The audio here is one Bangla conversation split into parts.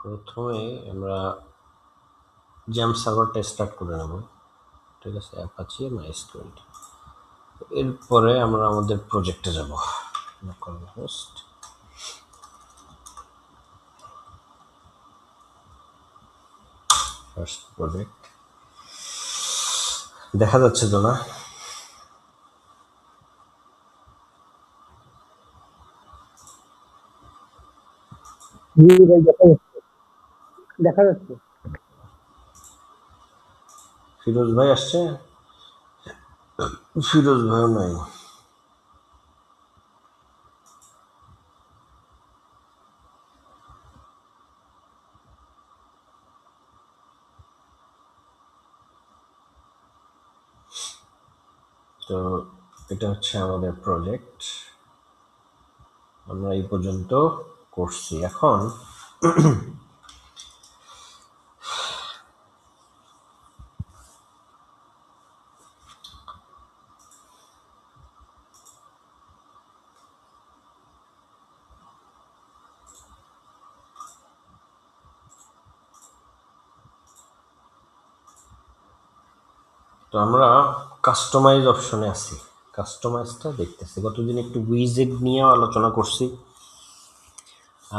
প্রথমে আমরা জ্যাম সার্ভারটা স্টার্ট করে নেব। ঠিক আছে, অ্যাপাচি মাইস্কুয়েল। এরপরে আমরা আমাদের প্রজেক্টে যাব। লোকাল হোস্ট, ফার্স্ট প্রজেক্ট দেখা যাচ্ছে তো না? দেখা যাচ্ছে। ফিরোজ ভাই আসছে? ফিরোজ ভাইও নাই। তো এটা হচ্ছে আমাদের প্রজেক্ট, আমরা এই পর্যন্ত করছি। এখন তো আমরা কাস্টমাইজ অপশনে আছি, কাস্টমাইজটা দেখতেছি। গতদিন একটু উইজেট নিয়ে আলোচনা করছি,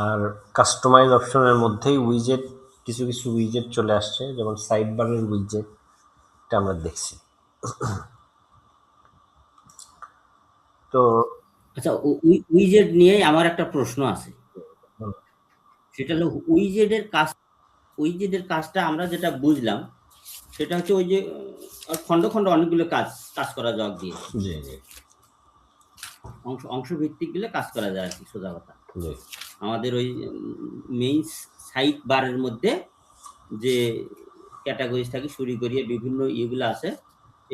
আর কাস্টমাইজ অপশনের মধ্যেই উইজেট, কিছু কিছু উইজেট চলে আসছে, যেমন সাইড বারের উইজেটটা আমরা দেখছি। তো আচ্ছা, উইজেট নিয়ে আমার একটা প্রশ্ন আছে। সেটা হলো উইজেটের কাজটা আমরা যেটা বুঝলাম সেটা হচ্ছে ওই যে খন্ড খন্ড অনেকগুলো কাজ করা যাক দিয়ে জি জি অংশ ভিত্তিক গুলো কাজ করা যায় আর কি, সোজা কথা। জি আমাদের ওই মেইন সাইড বারের মধ্যে যে ক্যাটাগরিজ থাকে শুরু করিয়ে বিভিন্ন ইয়েগুলো আছে,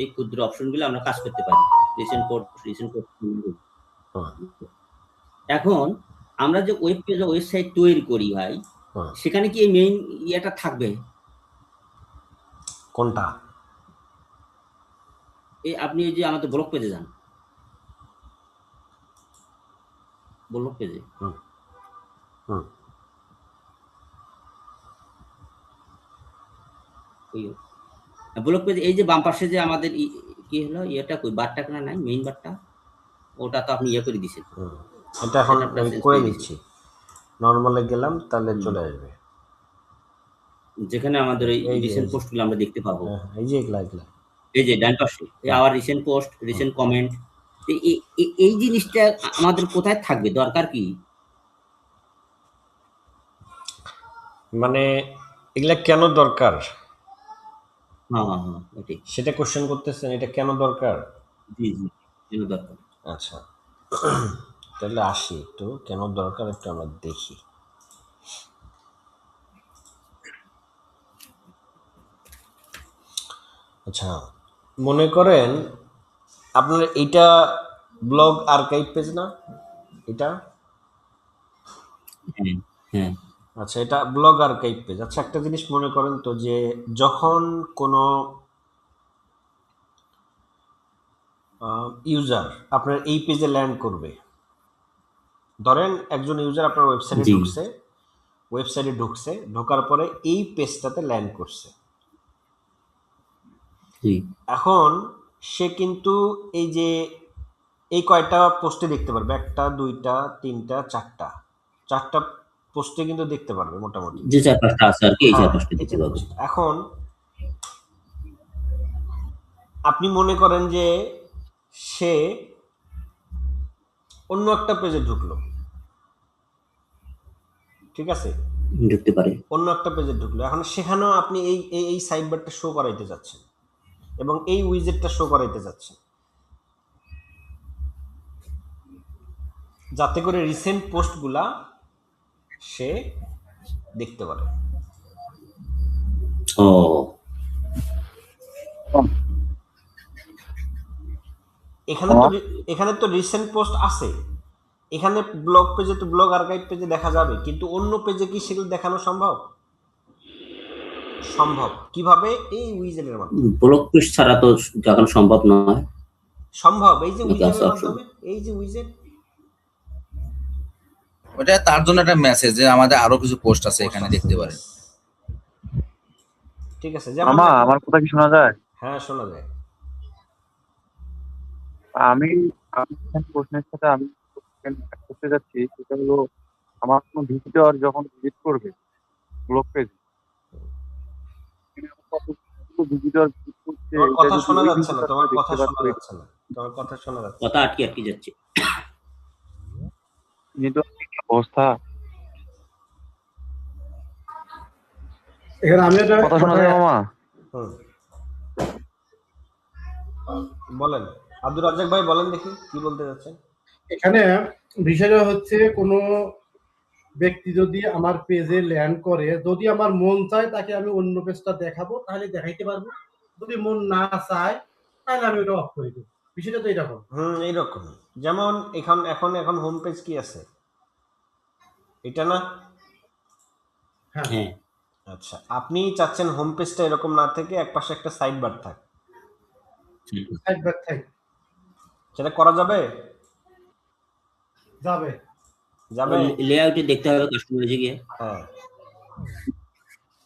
এই ক্ষুদ্র অপশনগুলো আমরা কাজ করতে পারি। রিসেন্ট কোড এখন আমরা যে ওয়েব পেজ ওয়েবসাইট তৈরি করি ভাই, সেখানে কি এই মেইন ইয়েটা থাকবে? কোনটা? এই আপনি এই যে আমাদের ব্লগ পেজে যান, ব্লগ পেজে ব্লগ পেজে এই যে বাম পাশে যে আমাদের কি হলো ইয়েটা, কই বারটা কেন নাই? মেইন বারটা ওটা তো আপনি ইয়ে করে দিয়েছেন। এটা এখন আমি করে দিচ্ছি। নরমালে গেলাম, তাহলে চলে আসবে যেখানে আমাদের এই রিসেন্ট পোস্টগুলো আমরা দেখতে পাবো। এই যে এগুলা এগুলা এই যে ডান পাশে our recent post, recent comment. এই জিনিসটা আমাদের কোথায় থাকবে, দরকার কি? মানে এগুলা কেন দরকার? হ্যাঁ, ওটাই। সেটা কোশ্চেন করতেছেন, এটা কেন দরকার? জি, কেন দরকার? আচ্ছা, তাহলে আসি একটু কেন দরকার, একটু আমরা দেখি। আচ্ছা, মনে করেন আপনার এইটা ব্লগ আর্কাইভ পেজ না? এটা হ্যাঁ। আচ্ছা, এটা ব্লগ আর্কাইভ পেজ। আচ্ছা, একটা জিনিস মনে করেন তো, যে যখন কোনো ইউজার আপনার এই পেজে ল্যান্ড করবে, ধরেন একজন ইউজার আপনার ওয়েবসাইটে ঢুকছে, ঢোকার পরে এই পেজটাতে ল্যান্ড করছে। এখন সে কিন্তু এই যে এই কয়টা পোস্টে দেখতে পারবে, একটা দুইটা তিনটা চারটা পোস্টে কিন্তু দেখতে পারবে মোটামুটি, যে চার পাঁচটা আছে আর কি, এই চার পাঁচটা দেখতে পাবে। এখন আপনি মনে করেন যে সে অন্য একটা পেজে ঢুকলো, ঠিক আছে, ঢুকতে পারে, অন্য একটা পেজে ঢুকলো। এখন সেখানেও আপনি এই সাইড বারটা শো করাইতে যাচ্ছেন এবং এই উইজেটটা শো করাইতে যাচ্ছেন, যাতে করে রিসেন্ট পোস্টগুলা সে দেখতে পারে। এখানে তো রিসেন্ট পোস্ট আছে, এখানে ব্লগ পেজে তো ব্লগ আর্কাইভ পেজে দেখা যাবে, কিন্তু অন্য পেজে কি সেগুলো দেখানো সম্ভব? কিভাবে? এই উইজেটের মাধ্যমে। ব্লগ পোস্ট ছাড়া তো যখন সম্ভব নয়। সম্ভব, এই যে উইজেটের মাধ্যমে, এই যে উইজেট, ওটা তার জন্য একটা মেসেজ যে আমাদের আরো কিছু পোস্ট আছে এখানে দেখতে পারেন। ঠিক আছে, যেমন মামা দেখেন- আমার কথা কি শোনা যায়? হ্যাঁ শোনা যায়। আমি আমি এখানে প্রশ্নের সাথে আমি করতে যাচ্ছি, সেটা হলো আমার কোনো ভিজিটর যখন ভিজিট করবে ব্লগ পেজে, ভিজিটর ভিজিট করছে, তোমার এটা কথা যদি শোনা ওই যাচ্ছে না, তোমার ভিজিটরটা কথা দেখতে শোনা পাচ্ছে, যাচ্ছে না, তোমার কথা শোনা যাচ্ছে কথা আটকে আটকে যাচ্ছে। নেটওয়ার্কের অবস্থা। এখানে আমি একটা কথা শোনা যায় মামা? হুম, বলেন আব্দুর রাজ্জাক ভাই, বলেন দেখি কি বলতে যাচ্ছেন। এখানে বিষয়টা হচ্ছে কোনো ব্যক্তি যদি আমার পেজে ল্যান্ড করে, যদি আমার মন চায় তাকে আমি অন্য পেজটা দেখাবো, তাহলে দেখাইতে পারবো। যদি মন না চায় তাহলে আমি ওটা অফ করে দেবো। বিষয়টা তো এরকম। এইরকম। যেমন এখন এখন এখন হোম পেজ কি আছে, এটা না? হ্যাঁ, হ্যাঁ, আচ্ছা, আপনি চাচ্ছেন হোম পেজটা এরকম না থেকে একপাশে একটা সাইড বার থাক, একবার থাক সেটা করা যাবে? যাবে। যাবে। লেআউটে দেখতে হবে কাস্টমাইজে গিয়ে। হ্যাঁ,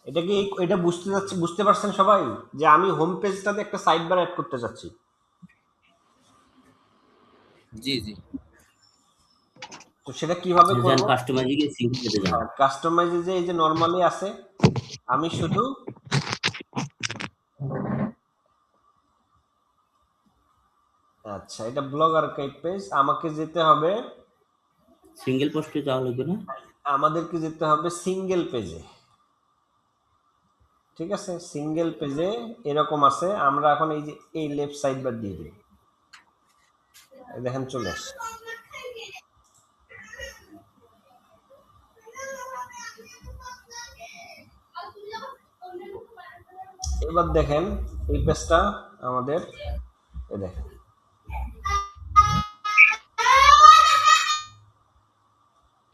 এটা কি এটা বুঝতে পারছেন সবাই যে আমি হোম পেজটাতে একটা সাইড বার অ্যাড করতে চাচ্ছি। জি জি, তো সেটা কিভাবে করব? কাস্টমাইজে গিয়ে সিঙ্গেল পেজে যান। কাস্টমাইজে যে এই যে নরমালি আছে, আমি শুধু আচ্ছা, এটা ব্লগ আর্কাইভ পেজ, আমাকে যেতে হবে, সিঙ্গেল পোস্টে যাওয়া লাগবে না? আমাদেরকে যেতে হবে সিঙ্গেল পেজে। ঠিক আছে, সিঙ্গেল পেজে এরকম আছে, আমরা এখন এই যে এই লেফট সাইড বার দিয়ে দিই, দেখেন চলে আসছে। এবার দেখেন এই পেজটা আমাদের, এই দেখেন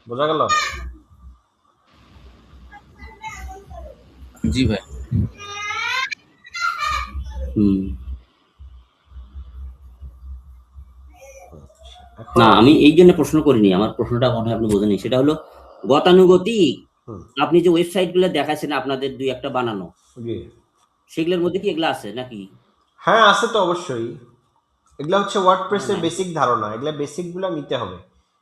বোঝা গেল? জি ভাই। এখন না, আমি এই জন্য প্রশ্ন করিনি, আমার প্রশ্নটা মনে হয় আপনি বোঝেনি। সেটা হলো গতানুগতিক হুম, আপনি যে ওয়েবসাইট গুলো দেখাচ্ছেন আপনাদের দুই একটা বানানো, জি। সেগুলোর মধ্যে কি এগুলো আছে নাকি? হ্যাঁ আছে তো অবশ্যই। এগুলা হচ্ছে ওয়ার্ডপ্রেসের নাই। বেসিক ধারণা, এগুলা বেসিকগুলো নিতে হবে,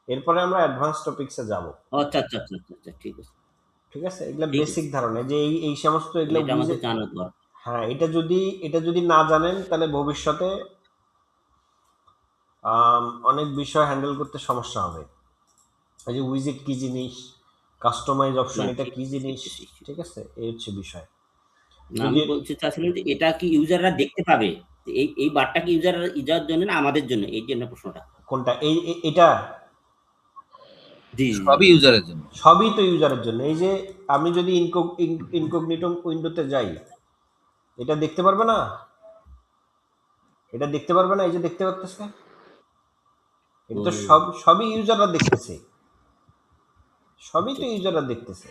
এরপরে আমরা অ্যাডভান্স টপিকসে যাব। আচ্ছা আচ্ছা আচ্ছা আচ্ছা আচ্ছা, ঠিক আছে ঠিক আছে, এগুলা ঠিক বেসিক আছে, ধারণা, যে এই এই সমস্ত এগুলা এটা বুঝে। আমাদের জানা দরকার। হ্যাঁ, এটা যদি না জানেন তাহলে ভবিষ্যতে অনেক বিষয় হ্যান্ডেল করতে সমস্যা হবে। এই যে উইজেট কি জিনিস, কাস্টমাইজ অপশন না, এটা কি শিখতেছি, জিনিস, শিখতেছি, শিখতেছি। ঠিক আছে, এই হচ্ছে বিষয়। না, যদি আমি বলতে চাচ্ছিলাম যে এটা কি ইউজাররা দেখতে পাবে? এই বারটা কি ইউজার জন্য না আমাদের জন্য, এই জন্য প্রশ্নটা। কোনটা এটা জি জি, জি। সবই ইউজারের জন্য। সবই তো ইউজারের জন্য। এই যে আমি যদি ইনকগনিটো উইন্ডোতে যাই, এটা দেখতে পারবে না, এটা দেখতে পারবে না, এই যে দেখতে পাচ্ছেন, এটা তো সবই ইউজাররা দেখতেছে, সবই তো ইউজাররা দেখতেছে।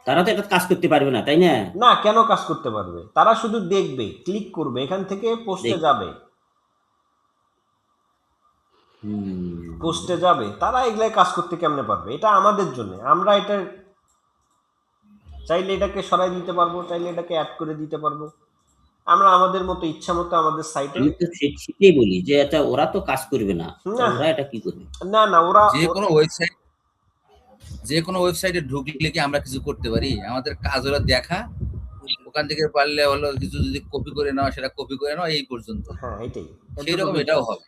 তারা তো এটা কাজ করতে পারবে না, তাই না? না, কেন কাজ করতে পারবে? তারা শুধু দেখবে, ক্লিক করবে, এখান থেকে পোস্টে যাবে, পোস্টে যাবে, তারা এগুলাই কাজ করতে কেমনে পারবে? এটা আমাদের জন্য, আমরা এটা চাইলে এটাকে সরাই দিতে পারবো, চাইলে এটাকে অ্যাড করে দিতে পারবো, আমরা আমাদের মতো ইচ্ছা মতো আমাদের সাইটে। আমি তো সেটাই বলি যে এটা ওরা তো কাজ করবে না, না ওরা এটা কি করবে? না ওরা যে কোনো ওয়েবসাইটে ঢুকলে কি আমরা কিছু করতে পারি? আমাদের কাজ হলো দেখা, ওখান থেকে পারলে হলো কিছু যদি কপি করে নেওয়া সেটা কপি করে নেওয়া, এই পর্যন্ত। হ্যাঁ এটাই, সেই রকম এটাও হবে।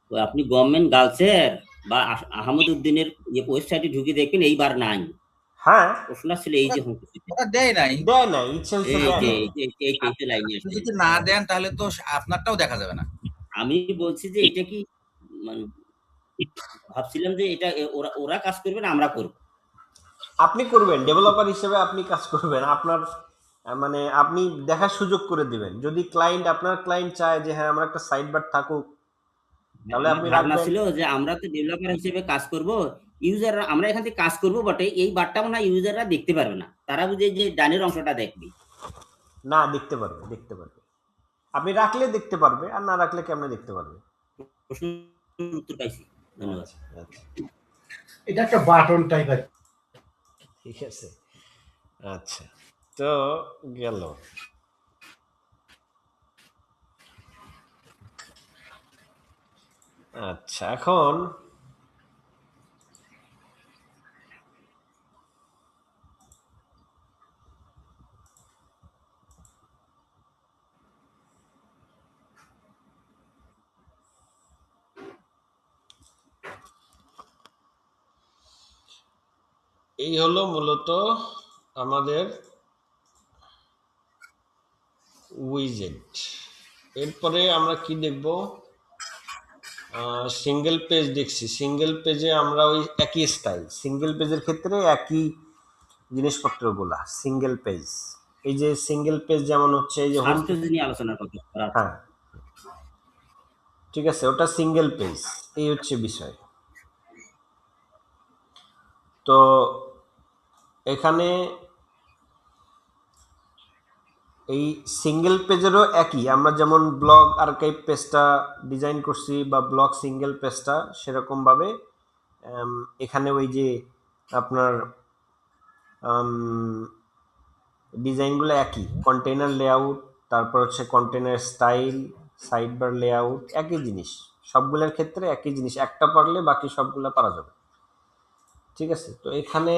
তো আপনি গভর্নমেন্ট গার্লসের বা আহমদ উদ্দিনের ওয়েবসাইটে ঢুকে দেখবেন এইবার নাই। হ্যাঁ, প্রশ্ন ছিল এই যে ওরা দেয় নাই, দেয় না, ইচ্ছা হচ্ছে এই দেয় যে না। এই লাইনে আপনি আসছে। যদি না দেন তাহলে তো আপনারটাও দেখা যাবে না। আমি বলছি যে এটা কি মানে ভাবছিলাম যে এটা ওরা কাজ করবে না, আমরা করব। আপনি করবেন, ডেভেলপার হিসেবে আপনি কাজ করবেন, আপনার মানে আপনি দেখার সুযোগ করে দিবেন। যদি আপনার ক্লায়েন্ট চায় যে হ্যাঁ আমার একটা সাইড বার থাকুক, তাহলে আমার আপনি ধারণা রাখবেন। ছিল যে আমরা তো ডেভেলপার হিসেবে কাজ করব, ইউজাররা আমরা এখান থেকে কাজ করব বটে, এই বারটা মনে হয় ইউজাররা দেখতে পারবে না, তারা বুঝে যে ডানের অংশটা দেখবে। না, দেখতে পারবে, দেখতে পারবে, আপনি রাখলে দেখতে পারবে, আর না রাখলে কেমনে দেখতে পারবে? প্রশ্নের উত্তর পাইছি, ধন্যবাদ। আচ্ছা আচ্ছা। এটা একটা বাটন টাইপ আর কি। ঠিক আছে, আচ্ছা, তো গেল। আচ্ছা, এখন এই হলো মূলত আমাদের উইজেট। এরপরে আমরা কি দেখব? সিঙ্গেল পেজ দেখছি। সিঙ্গেল পেজে আমরা ওই একই স্টাইল, সিঙ্গেল পেজের ক্ষেত্রে একই জিনিসপত্রগুলা সিঙ্গেল পেজ। এই যে সিঙ্গেল পেজ যেমন হচ্ছে এই যে হোম, সার্চ পেজ নিয়ে আলোচনা করতে করা আছে। হ্যাঁ ঠিক আছে, ওটা সিঙ্গেল পেজ, এই হচ্ছে বিষয়। তো এখানে এই সিঙ্গেল পেজেরও একই, আমরা যেমন ব্লগ আর্কাইভ পেজটা ডিজাইন করছি বা ব্লগ সিঙ্গেল পেজটা, সেরকমভাবে এখানে ওই যে আপনার ডিজাইনগুলো একই, কন্টেনার লেআউট, তারপর হচ্ছে container style, side bar layout, একই জিনিস, সবগুলোর ক্ষেত্রে একই জিনিস, একটা পারলে বাকি সবগুলো পারা যাবে। ঠিক আছে, তো এখানে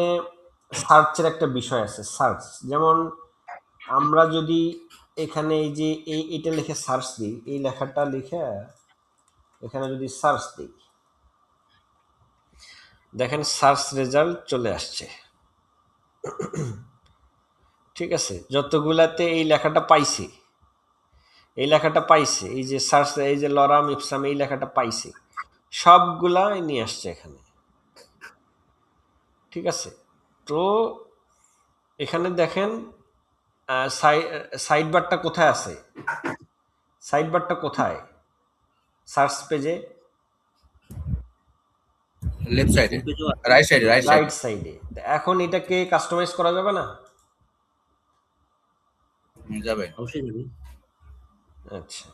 সার্চের একটা বিষয় আছে। সার্চ যেমন আমরা যদি এখানে এই যে এইটা লিখে সার্চ দিই, এই লেখাটা লিখে এখানে যদি সার্চ দিই, দেখেন সার্চ রেজাল্ট চলে আসছে। ঠিক আছে, যতগুলাতে এই লেখাটা পাইছে, এই লেখাটা পাইছে, এই যে সার্চ, এই যে লরাম ইপসাম, এই লেখাটা পাইছে, সবগুলা নিয়ে আসছে এখানে। ঠিক আছে, তো এখানে দেখেন সাইড বারটা কোথায় আছে? সাইড বারটা কোথায়? সার্চ পেজে লেফট সাইডে, হোম পেজও আছে। রাইট সাইডে, রাইট রাইট সাইডে সাইডে। এখন এটাকে কাস্টমাইজ করা যাবে না? যাবে। অবশ্যই যাবে। আচ্ছা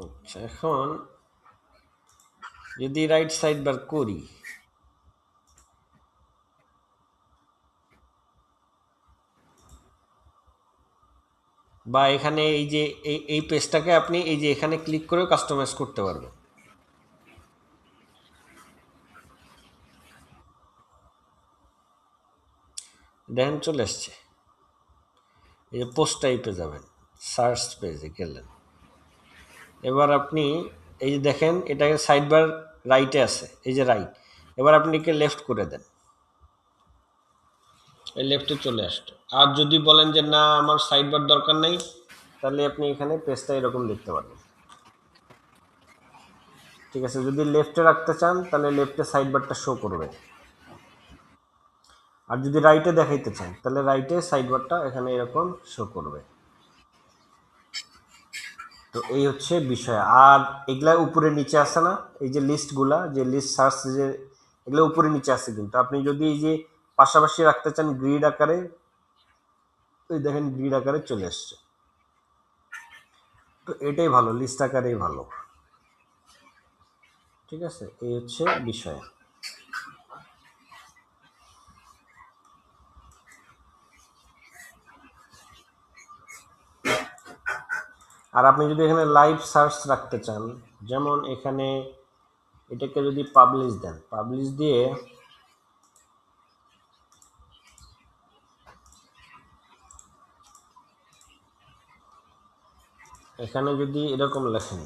আচ্ছা, এখন যদি রাইট সাইড বার করি, বা এখানে এই যে এই পেজটাকে আপনি এই যে এখানে ক্লিক করেও কাস্টমাইজ করতে পারবেন। দেখেন চলে আসছে, এই যে পোস্ট টাইপে যাবেন, সার্চ পেজে গেলেন, এবার আপনি এই যে দেখেন এটাকে সাইড বার রাইটে আছে, এই যে রাইট, এবার আপনি একে লেফট করে দেন, এই লেফটে চলে আসতো। আর যদি বলেন যে না আমার সাইড বার দরকার নেই, তাহলে আপনি এখানে পেজটা এরকম দেখতে পারবেন। ঠিক আছে, যদি লেফটে রাখতে চান তাহলে লেফটে সাইড বারটা শো করবে, আর যদি রাইটে দেখাইতে চান তাহলে রাইটে সাইড বারটা এখানে এরকম শো করবে। তো এই হচ্ছে বিষয়। আর এগুলা উপরে নিচে আসে না, এই যে লিস্টগুলা, যে লিস্ট সার্চ, যে এগুলো উপরে নিচে আসে, কিন্তু আপনি যদি এই যে পাশাপাশি রাখতে চান গ্রিড আকারে, ওই দেখেন গ্রিড আকারে চলে আসছে। তো এটাই ভালো, লিস্ট আকারেই ভালো। ঠিক আছে, এই হচ্ছে বিষয়। আর আপনি যদি এখানে লাইভ সার্চ রাখতে চান, যেমন এখানে এটাকে যদি পাবলিশ দেন, পাবলিশ দিয়ে এখানে যদি এরকম লেখেন,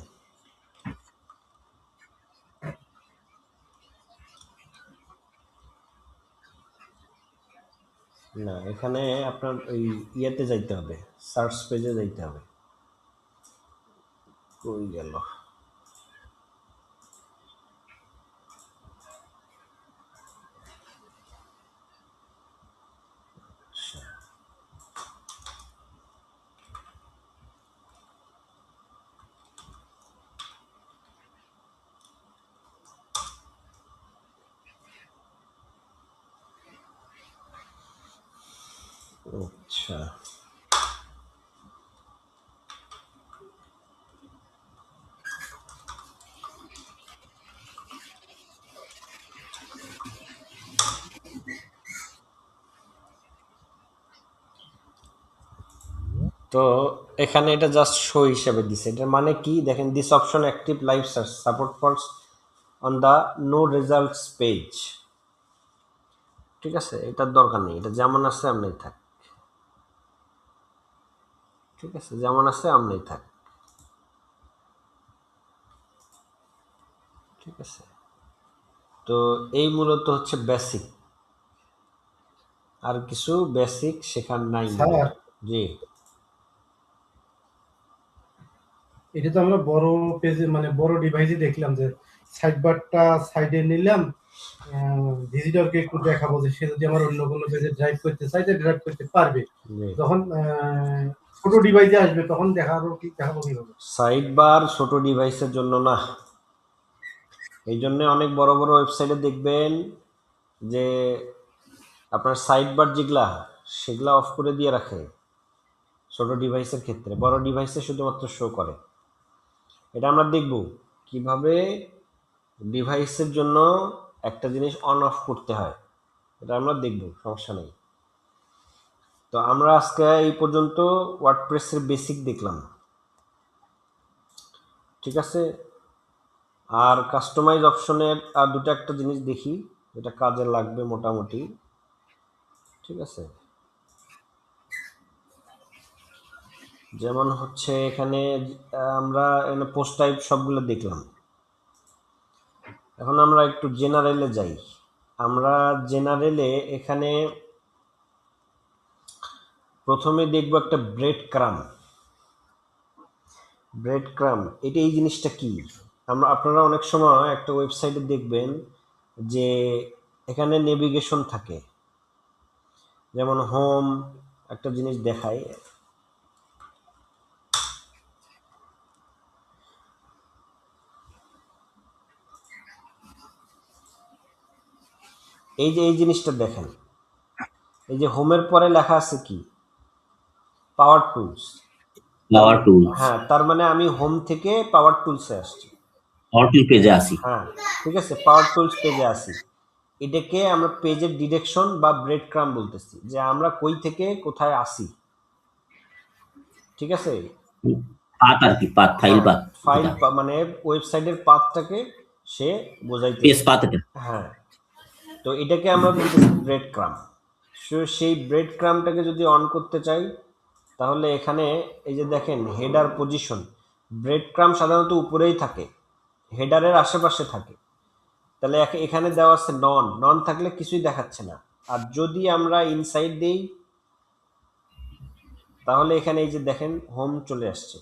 না এখানে আপনার ওই ইয়েতে যাইতে হবে, সার্চ পেজে যাইতে হবে। কই গেল? আচ্ছা, আচ্ছা, তো এখানে এটা জাস্ট শো হিসেবে দিছে। এটার মানে কি দেখেন, this option active live search support for on the no results page. ঠিক আছে, এটার দরকার নেই, এটা যেমন আছে এমনি থাক। ঠিক আছে, যেমন আছে এমনি থাক। ঠিক আছে, তো এই মূলত হচ্ছে বেসিক, আর কিছু বেসিক শেখার নাই স্যার মূলত। জি এটা তো আমরা বড় পেজে মানে বড় ডিভাইসে দেখলাম যে সাইড বারটা সাইডে নিলাম, ভিজিটরকে একটু দেখাবো যে সে যদি আমার অন্য কোনো পেজে ড্রাইভ করতে চাই ড্রাইভ করতে পারবে। জি যখন ছোট ডিভাইসে আসবে তখন দেখাবো কিভাবে? সাইড বার ছোট ডিভাইসের জন্য না, এই জন্য অনেক বড় বড় ওয়েবসাইটে দেখবেন যে আপনার সাইড বার যেগুলা সেগুলা অফ করে দিয়ে রাখে ছোট ডিভাইসের ক্ষেত্রে, বড় ডিভাইসে শুধুমাত্র শো করে। এটা আমরা দেখব কিভাবে ডিভাইসের জন্য একটা জিনিস অন অফ করতে হয়, এটা আমরা দেখব, সমস্যা নেই। তো আমরা আজকে এই পর্যন্ত ওয়ার্ডপ্রেসের বেসিক দেখলাম। ঠিক আছে, আর কাস্টমাইজ অপশনের আর দুটো একটা জিনিস দেখি যেটা কাজে লাগবে মোটামুটি। ঠিক আছে, যেমন হচ্ছে এখানে আমরা এখানে পোস্ট টাইপ সবগুলো দেখলাম। এখন আমরা একটু জেনারেলে যাই। আমরা জেনারেলে এখানে প্রথমে দেখব একটা ব্রেড ক্রাম। ব্রেড ক্রাম এটা এই জিনিসটা কি, আপনারা অনেক সময় একটা ওয়েবসাইটে দেখবেন যে এখানে নেভিগেশন থাকে, যেমন হোম একটা জিনিস দেখায়, এই যে এই জিনিসটা দেখেন, এই যে হোমের পরে লেখা আছে কি, পাওয়ার টুলস। পাওয়ার টুলস, হ্যাঁ, তার মানে আমি হোম থেকে পাওয়ার টুলসে আসছি। পাওয়ার টুল পেজে আসি। হ্যাঁ, ঠিক আছে, পাওয়ার টুলস পেজে আসি। এটাকে আমরা পেজের ডিরেকশন বা ব্রেড ক্রাম বলতেছি, যে আমরা কই থেকে কোথায় আসি। ঠিক আছে, পাত আর কি, পাত, ফাইল হ্যাঁ, পাত, ফাইল মানে ওয়েবসাইটের পাথটাকে সে বোঝাইতে। পেজ পাত এটা। হ্যাঁ, তো এটাকে আমরা বলতেছি ব্রেড ক্রাম। সেই ব্রেড ক্রামটাকে যদি অন করতে চাই তাহলে এখানে এই যে দেখেন হেডার পজিশন, ব্রেড ক্রাম সাধারণত উপরেই থাকে, হেডারের আশেপাশে থাকে। তাহলে এখানে দেওয়া আছে নন, নন থাকলে কিছুই দেখাচ্ছে না। আর যদি আমরা ইনসাইড দেই তাহলে এখানে এই যে দেখেন হোম চলে আসছে।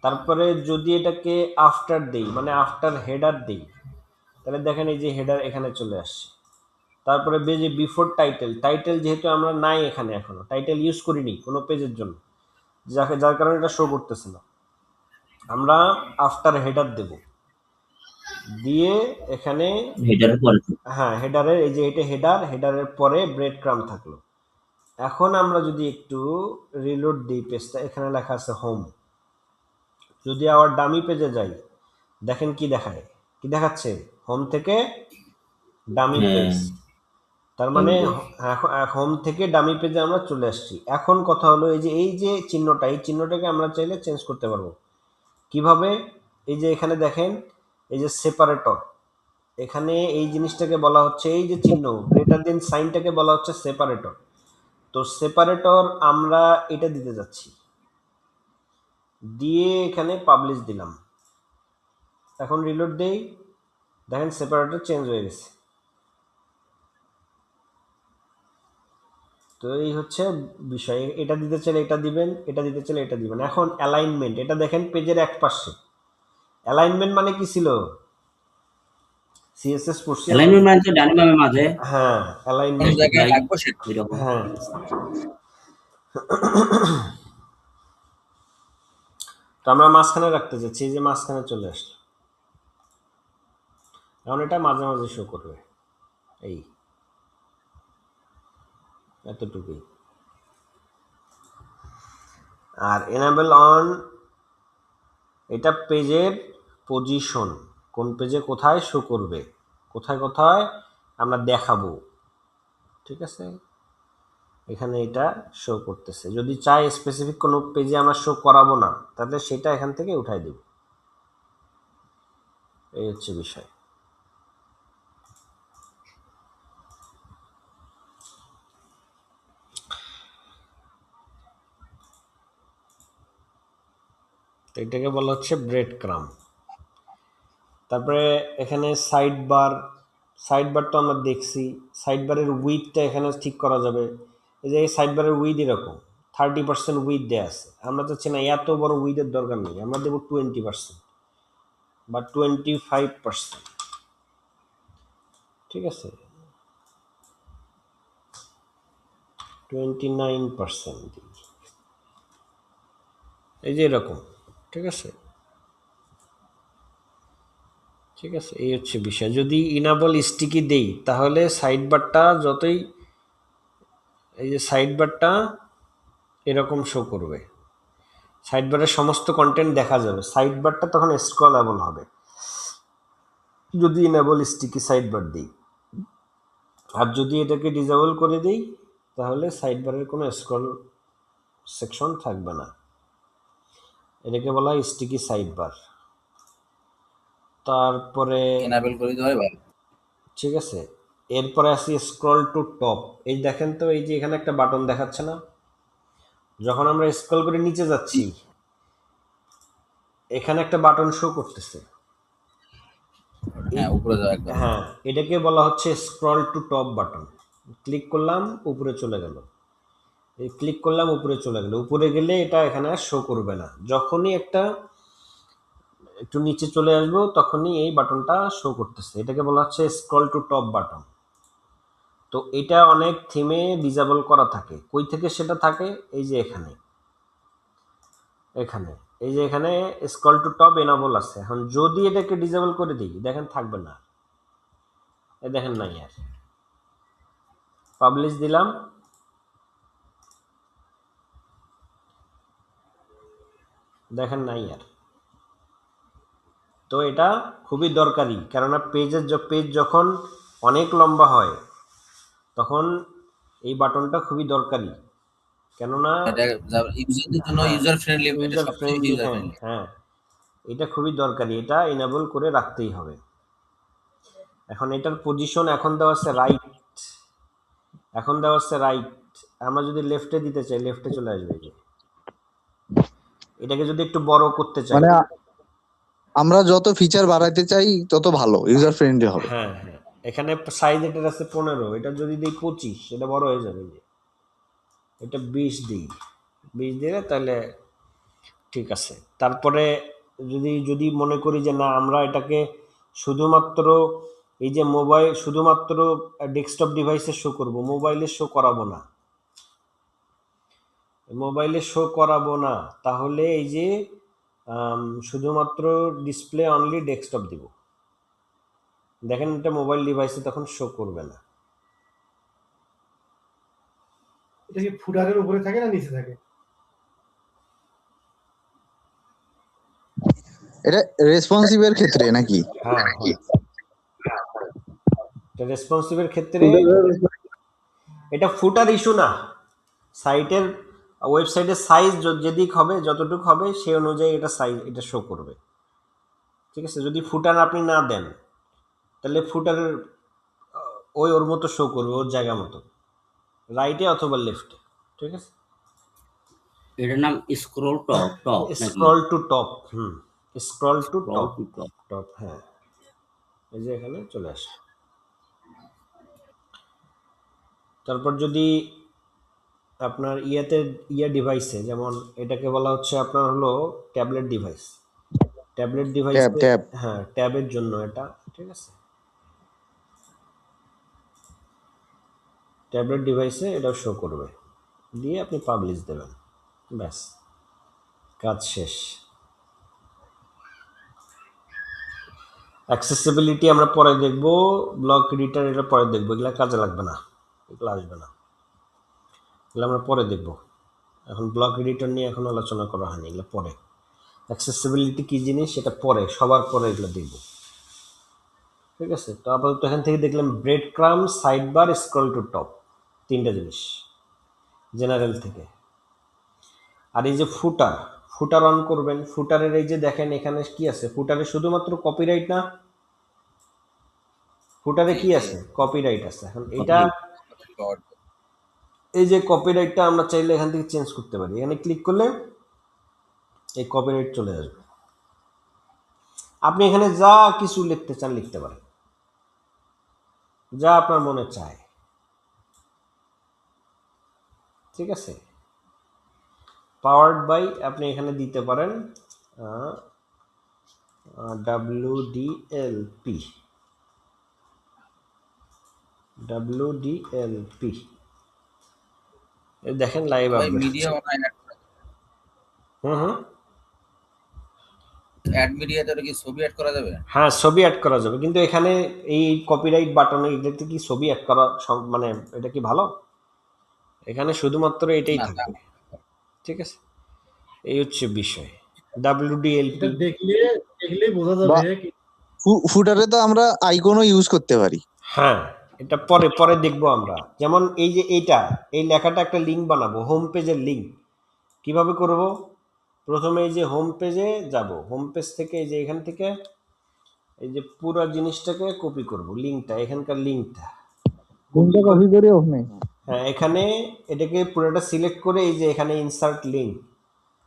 তারপরে যদি এটাকে আফটার দেই মানে আফটার হেডার দেই তাহলে দেখেন এই যে হেডার এখানে চলে আসছে। তারপরে যে বিফোর টাইটেল, টাইটেল যেহেতু আমরা নাই এখানে, এখনো টাইটেল ইউজ করিনি কোনো পেজের জন্য, যার কারণে এটা শো করতেছে না। আমরা আফটার হেডার দেব, দিয়ে এখানে হেডারের পরে হ্যাঁ হেডারের এই যে এটা হেডার, হেডারের পরে ব্রেড ক্রাম থাকলো। এখন আমরা যদি একটু রিলোড দিই পেজটা, এখানে লেখা আছে হোম। যদি আবার ডামি পেজে যাই দেখেন কি দেখায়, কি দেখাচ্ছে, হোম থেকে ডামি পেজ। তার মানে হোম থেকে ডামি পেজে আমরা চলে আসছি। এখন কথা হলো এই যে চিহ্নটা, এই চিহ্নটাকে আমরা চাইলে চেঞ্জ করতে পারবো কিভাবে। এই যে এখানে দেখেন এই যে সেপারেটর, এখানে এই জিনিসটাকে বলা হচ্ছে, এই যে চিহ্ন গ্রেটার দেন সাইনটাকে বলা হচ্ছে সেপারেটর। তো সেপারেটর আমরা এটা দিতে যাচ্ছি, দিয়ে এখানে পাবলিশ দিলাম। এখন রিলোড দেই, দেখেন সেপারেটর চেঞ্জ হয়ে গেছে। তো এই হচ্ছে বিষয়, এটা দিতে চাইলে এটা দিবেন, এটা দিতে চাইলে এটা দিবেন। এখন অ্যালাইনমেন্ট, এটা দেখেন পেজের এক পাশে। অ্যালাইনমেন্ট মানে কি ছিল, সিএসএস পড়ছি। অ্যালাইনমেন্ট মানে তো ডানে বামে মাঝে, হ্যাঁ কোন অ্যালাইনমেন্ট, জায়গায় রাখবো সেটা। এরকম। হ্যাঁ। তো আমরা মাঝখানে রাখতে চাচ্ছি, এই যে মাঝখানে চলে আসলো। এখন এটা মাঝে মাঝে শো করবে, এই এতটুকুই। আর এনেবল অন, এটা পেজের পজিশন, কোন পেজে কোথায় শো করবে, কোথায় কোথায় আমরা দেখাবো। ঠিক আছে, এখানে এটা শো করতেছে। যদি চাই স্পেসিফিক কোনো পেজে আমরা শো করাবো না, তাহলে সেটা এখান থেকে উঠাই দেব। এই হচ্ছে বিষয়। তো এটাকে বলা হচ্ছে ব্রেড ক্রাম। তারপরে এখানে সাইড বার তো আমরা দেখছি। সাইড বারের উইথটা এখানে ঠিক করা যাবে। এই যে সাইড বারের উইথ এরকম 30% উইথ দেওয়া আছে। আমরা চাচ্ছি না এত বড় উইথের দরকার নেই, আমরা দেবো 20% বা 25%। ঠিক আছে, 29%। এই যে এরকম। ঠিক আছে, ঠিক আছে, এই হচ্ছে বিষয়। যদি ইনাবল স্টিকি দেই তাহলে সাইড বারটা যতই, এই যে সাইড বারটা এরকম শো করবে, সাইড বারের সমস্ত কন্টেন্ট দেখা যাবে। সাইড বারটা তখন স্ক্রলেবল হবে যদি ইনেবল স্টিকি সাইড বার দিই। আর যদি এটাকে ডিসেবল করে দিই তাহলে সাইড বারের কোনো স্ক্রল সেকশন থাকবে না। এটাকে বলা হয় স্টিকি সাইড বার। তারপরে এনাবেল করে দিতে হয় ভালো। ঠিক আছে, এরপরে আসি স্ক্রল টু টপ। এই দেখেন তো, এই যে এখানে একটা বাটন দেখাচ্ছে না, যখন আমরা স্ক্রল করে নিচে যাচ্ছি এখানে একটা বাটন শো করতেছে। হ্যাঁ, উপরে যাও একদম। হ্যাঁ, এটাকে বলা হচ্ছে scroll to top button. Click করলাম, উপরে চলে গেল। এই ক্লিক করলাম, উপরে চলে গেল। উপরে গেলে এটা এখানে আর শো করবে না। যখনই একটু নিচে চলে আসবো তখনই এই বাটনটা শো করতেছে। এটাকে বলা হচ্ছে স্ক্রল টু টপ বাটন। তো এটা অনেক থিমে ডিসেবল করা থাকে। কই থেকে সেটা থাকে? এই যে এখানে, এই যে এখানে স্ক্রল টু টপ এনাবল আছে। এখন যদি এটাকে ডিসেবল করে দিই, দেখেন থাকবে না। এই দেখেন নাই আর। পাবলিশ দিলাম, দেখেন নাই আর। তো এটা খুবই দরকারি, কেননা পেজ যখন অনেক লম্বা হয় তখন এই বাটনটা খুবই দরকারি। কেননা এটা ইউজারদের জন্য হ্যাঁ, ইউজার ফ্রেন্ডলি, এটা ইউজার সবচেয়ে বেশি ফ্রেন্ডলি। ইউজার হ্যাঁ ফ্রেন্ডলি। হ্যাঁ, এটা খুবই দরকারি, এটা ইনেবল করে রাখতেই হবে। এখন এটার পজিশন এখন দেওয়া আছে রাইট, আমরা যদি লেফটে দিতে চাই লেফটে চলে আসবে। এই যে এটাকে যদি একটু বড় করতে চাই, মানে আমরা যত ফিচার বাড়াইতে চাই তত ভালো, ইউজার ফ্রেন্ডলি হবে। হ্যাঁ হ্যাঁ, এখানে সাইজ এটার আছে 15, এটা যদি দিই 25, এটা বড় হয়ে যাবে। যে এটা 20 দিই, 20 দিলে তাহলে ঠিক আছে। তারপরে যদি মনে করি যে না, আমরা এটাকে শুধুমাত্র এই যে শুধুমাত্র ডেস্কটপ ডিভাইসে শো করব, মোবাইলে শো করাবো না, তাহলে এই যে শুধুমাত্র ডিসপ্লে অনলি ডেস্কটপ দিব। দেখেন এটা মোবাইল ডিভাইসে তখন শো করবে না। এটা কি ফুটারের উপরে থাকে না নিচে থাকে? এটা রেসপন্সিভের ক্ষেত্রে নাকি? হ্যাঁ হ্যাঁ, এটা রেসপন্সিভের ক্ষেত্রে। এটা ফুটার ইস্যু না, সাইটের ওয়েবসাইটের সাইজ যেদিক হবে, যতটুকু হবে সেই অনুযায়ী এটা শো করবে। ঠিক আছে, যদি ফুটার আপনি না দেন তাহলে ফুটারের ওর মতো শো করবে, ওর জায়গা মতো, রাইটে অথবা লেফটে। ঠিক আছে, এটার নাম স্ক্রল টপ টপ নাকি? Scroll to top. Scroll to Scroll top to top। Top, হ্যাঁ, এই যে এখানে চলে আসে। তারপর যদি আপনার ডিভাইসে, যেমন এটাকে বলা হচ্ছে আপনার হলো ট্যাবলেট ডিভাইস। ট্যাব হ্যাঁ, ট্যাবের জন্য এটা। ঠিক আছে, ট্যাবলেট ডিভাইসে এটা শো করবে, দিয়ে আপনি পাবলিশ দেবেন, ব্যাস কাজ শেষ। অ্যাক্সেসিবিলিটি আমরা পরে দেখব, ব্লক এডিটর এটা পরে দেখবো, এগুলো কাজে লাগবে না, এগুলো আসবে না, এগুলো আমরা পরে দেখব। এখন ব্লক এডিটর নিয়ে এখন আলোচনা করা হয়নি, এগুলো পরে। অ্যাক্সেসিবিলিটি কী জিনিস সেটা পরে, সবার পরে এগুলো দেখব। ঠিক আছে, তো আপাতত এখান থেকে দেখলাম breadcrumb, sidebar, scroll to top, 3টা জিনিস। জেনারেল থেকে। আর এই যে ফুটার অন করবেন, ফুটারের এই যে দেখেন এখানে কি আছে, ফুটারে শুধুমাত্র কপিরাইট না, ফুটারে কি আছে, কপিরাইট আছে। এখন এটা এই যে কপিরাইটটা আমরা চাইলে এখান থেকে চেঞ্জ করতে পারি, এখানে ক্লিক করলে এই কপিরাইট চলে আসবে। আপনি এখানে যা কিছু লিখতে চান লিখতে পারেন, যা আপনার মনে চায়, ঠিক আছে। পাওয়ার্ড বাই আপনি এখানে দিতে পারেন WDLP, দেখেন লাইভ আপডেট মিডিয়া হুম অ্যাড মিডিয়াতে কি ছবি অ্যাড করা যাবে? হ্যাঁ, ছবি অ্যাড করা যাবে, কিন্তু এখানে এই কপিরাইট বাটনে এটাতে কি ছবি অ্যাড করা মানে এটা কি ভালো? এখানে শুধুমাত্র এটাই না, থাকবে, ঠিক আছে। এই হচ্ছে বিষয়। এটা WDLP দেখলেই বোঝা বা যাবে কি ফুটারে তো আমরা আইকনও ইউজ করতে পারি। হ্যাঁ, এটা পরে দেখবো আমরা। যেমন এই যে এই লেখাটা একটা লিঙ্ক বানাবো, হোম পেজের লিঙ্ক কিভাবে করব? প্রথমে এই যে হোম পেজে যাব, হোম পেজ থেকে এই যে এখান থেকে এই যে পুরো জিনিসটাকে কপি করব, লিঙ্কটা, এখানকার লিঙ্কটা কপি করে ওখানে হ্যাঁ, এখানে এটাকে পুরোটা সিলেক্ট করে এই যে এখানে ইনসার্ট লিঙ্ক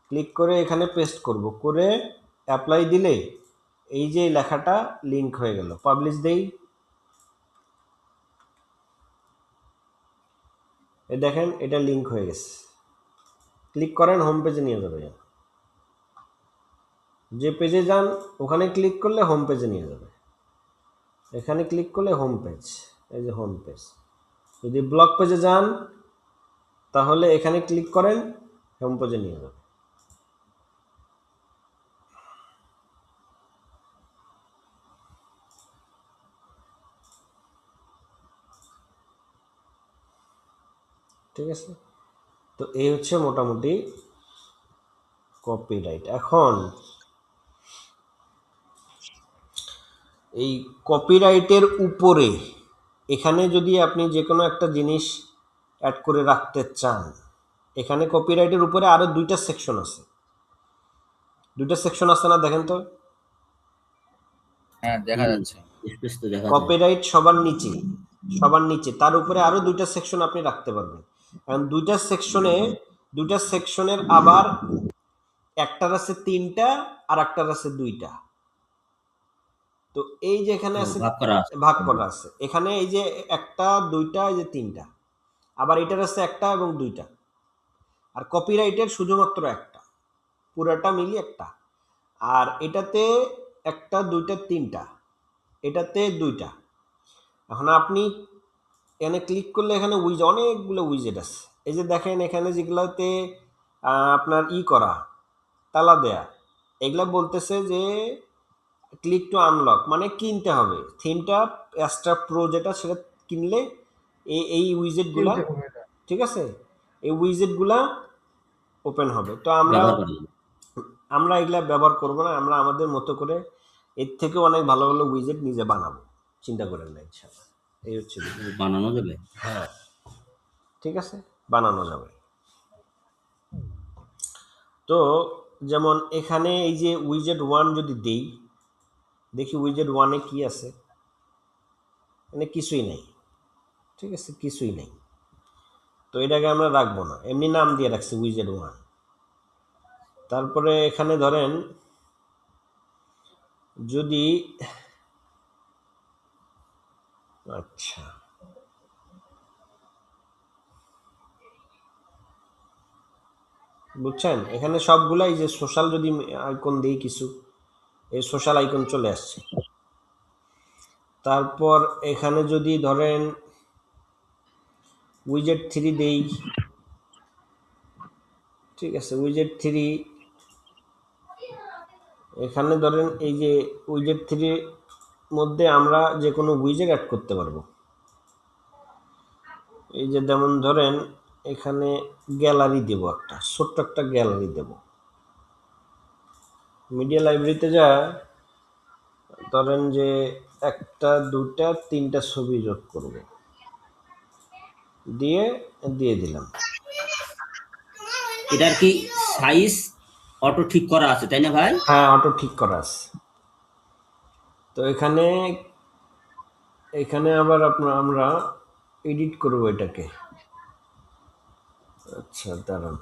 ক্লিক করে এখানে পেস্ট করব, করে অ্যাপ্লাই দিলে এই যে লেখাটা লিঙ্ক হয়ে গেল। পাবলিশ দেই, এই দেখেন এটা লিঙ্ক হয়ে গেছে। ক্লিক করেন, হোম পেজে নিয়ে যাবে, যে পেজে যান ওখানে ক্লিক করলে হোম পেজে নিয়ে যাবে। এখানে ক্লিক করলে হোম পেজ, এই যে হোম পেজ। যদি ব্লগ পেজে যান তাহলে এখানে ক্লিক করেন, হোম পেজে নিয়ে যাবে। ঠিক আছে, তো এই হচ্ছে মোটামুটি কপিরাইট। এখন এই কপিরাইটের উপরে এখানে যদি আপনি যে কোনো একটা জিনিস অ্যাড করে রাখতে চান, এখানে কপিরাইটের উপরে আরো দুইটা সেকশন আছে, না দেখেন তো? হ্যাঁ, দেখা যাচ্ছে। স্পেস তো দেখা যায়। কপিরাইট সবার নিচে, তার উপরে আরো দুইটা সেকশন আপনি রাখতে পারবেন। কারণ দুইটা সেকশনের আবার একটার আছে 3টা আর একটার আছে 2টা। তো এই যে এখানে আছে ভাগ করা আছে, এখানে এই যে 1টা 2টা এই যে 3টা, আবার এটার আছে 1টা এবং 2টা। আর কপিরাইটের শুধুমাত্র একটা, পুরাটা মিলি একটা। আর এটাতে 1টা 2টা 3টা, এটাতে 2টা। এখন আপনি এখানে ক্লিক করলে এখানে অনেকগুলো উইজেট আছে। এই যে দেখেন এখানে যেগুলোতে আপনার করা, তালা দেয়া, এগুলা বলতেছে যে ক্লিক টু আনলক, মানে কিনতে হবে থিমটা, অ্যাস্ট্রা প্রো যেটা, সেটা কিনলে এই উইজেটগুলা, কিনতে হবে এটা। ঠিক আছে, এই উইজেটগুলা ওপেন হবে। তো আমরা এগুলা ব্যবহার করব না, আমরা আমাদের মতো করে এর থেকে অনেক ভালো ভালো উইজেট নিজে বানাবো, চিন্তা করেন না, ইনশাআল্লাহ। এই হচ্ছে বানানো যাবে। হ্যাঁ, ঠিক আছে, বানানো যাবে। তো যেমন এখানে এই যে উইজেট 1 যদি দেই, দেখি উইজেট 1-এ কি আছে, মানে কিছুই নেই, ঠিক আছে, কিছুই নেই। তো এটাকে আমরা রাখবো না, এমনি নাম দিয়ে রাখছি উইজেট 1। তারপরে এখানে ধরেন যদি আচ্ছা বুঝছেন, এখানে সবগুলাই যে সোশ্যাল যদি আইকন দিই কিছু, এই সোশ্যাল আইকন চলে আসছে। তারপর এখানে যদি ধরেন উইজেট 3 দেই, ঠিক আছে, উইজেট 3, এখানে ধরেন এই যে উইজেট 3 মধ্যে আমরা যে কোনো উইজেট অ্যাড করতে পারবো। এই যে যেমন ধরেন এখানে গ্যালারি দেব, একটা ছোট্ট একটা গ্যালারি দেব। মিডিয়া লাইব্রেরিতে যা ধরেন যে 1টা 2টা 3টা ছবি যোগ করব, দিয়ে দিলাম। এটার কি সাইজ অটো ঠিক করা আছে তাই না ভাই? হ্যাঁ, অটো ঠিক করা আছে। তো এখানে এখানে আবার আমরা এডিট করব এটাকে। আচ্ছা, দাঁড়ান।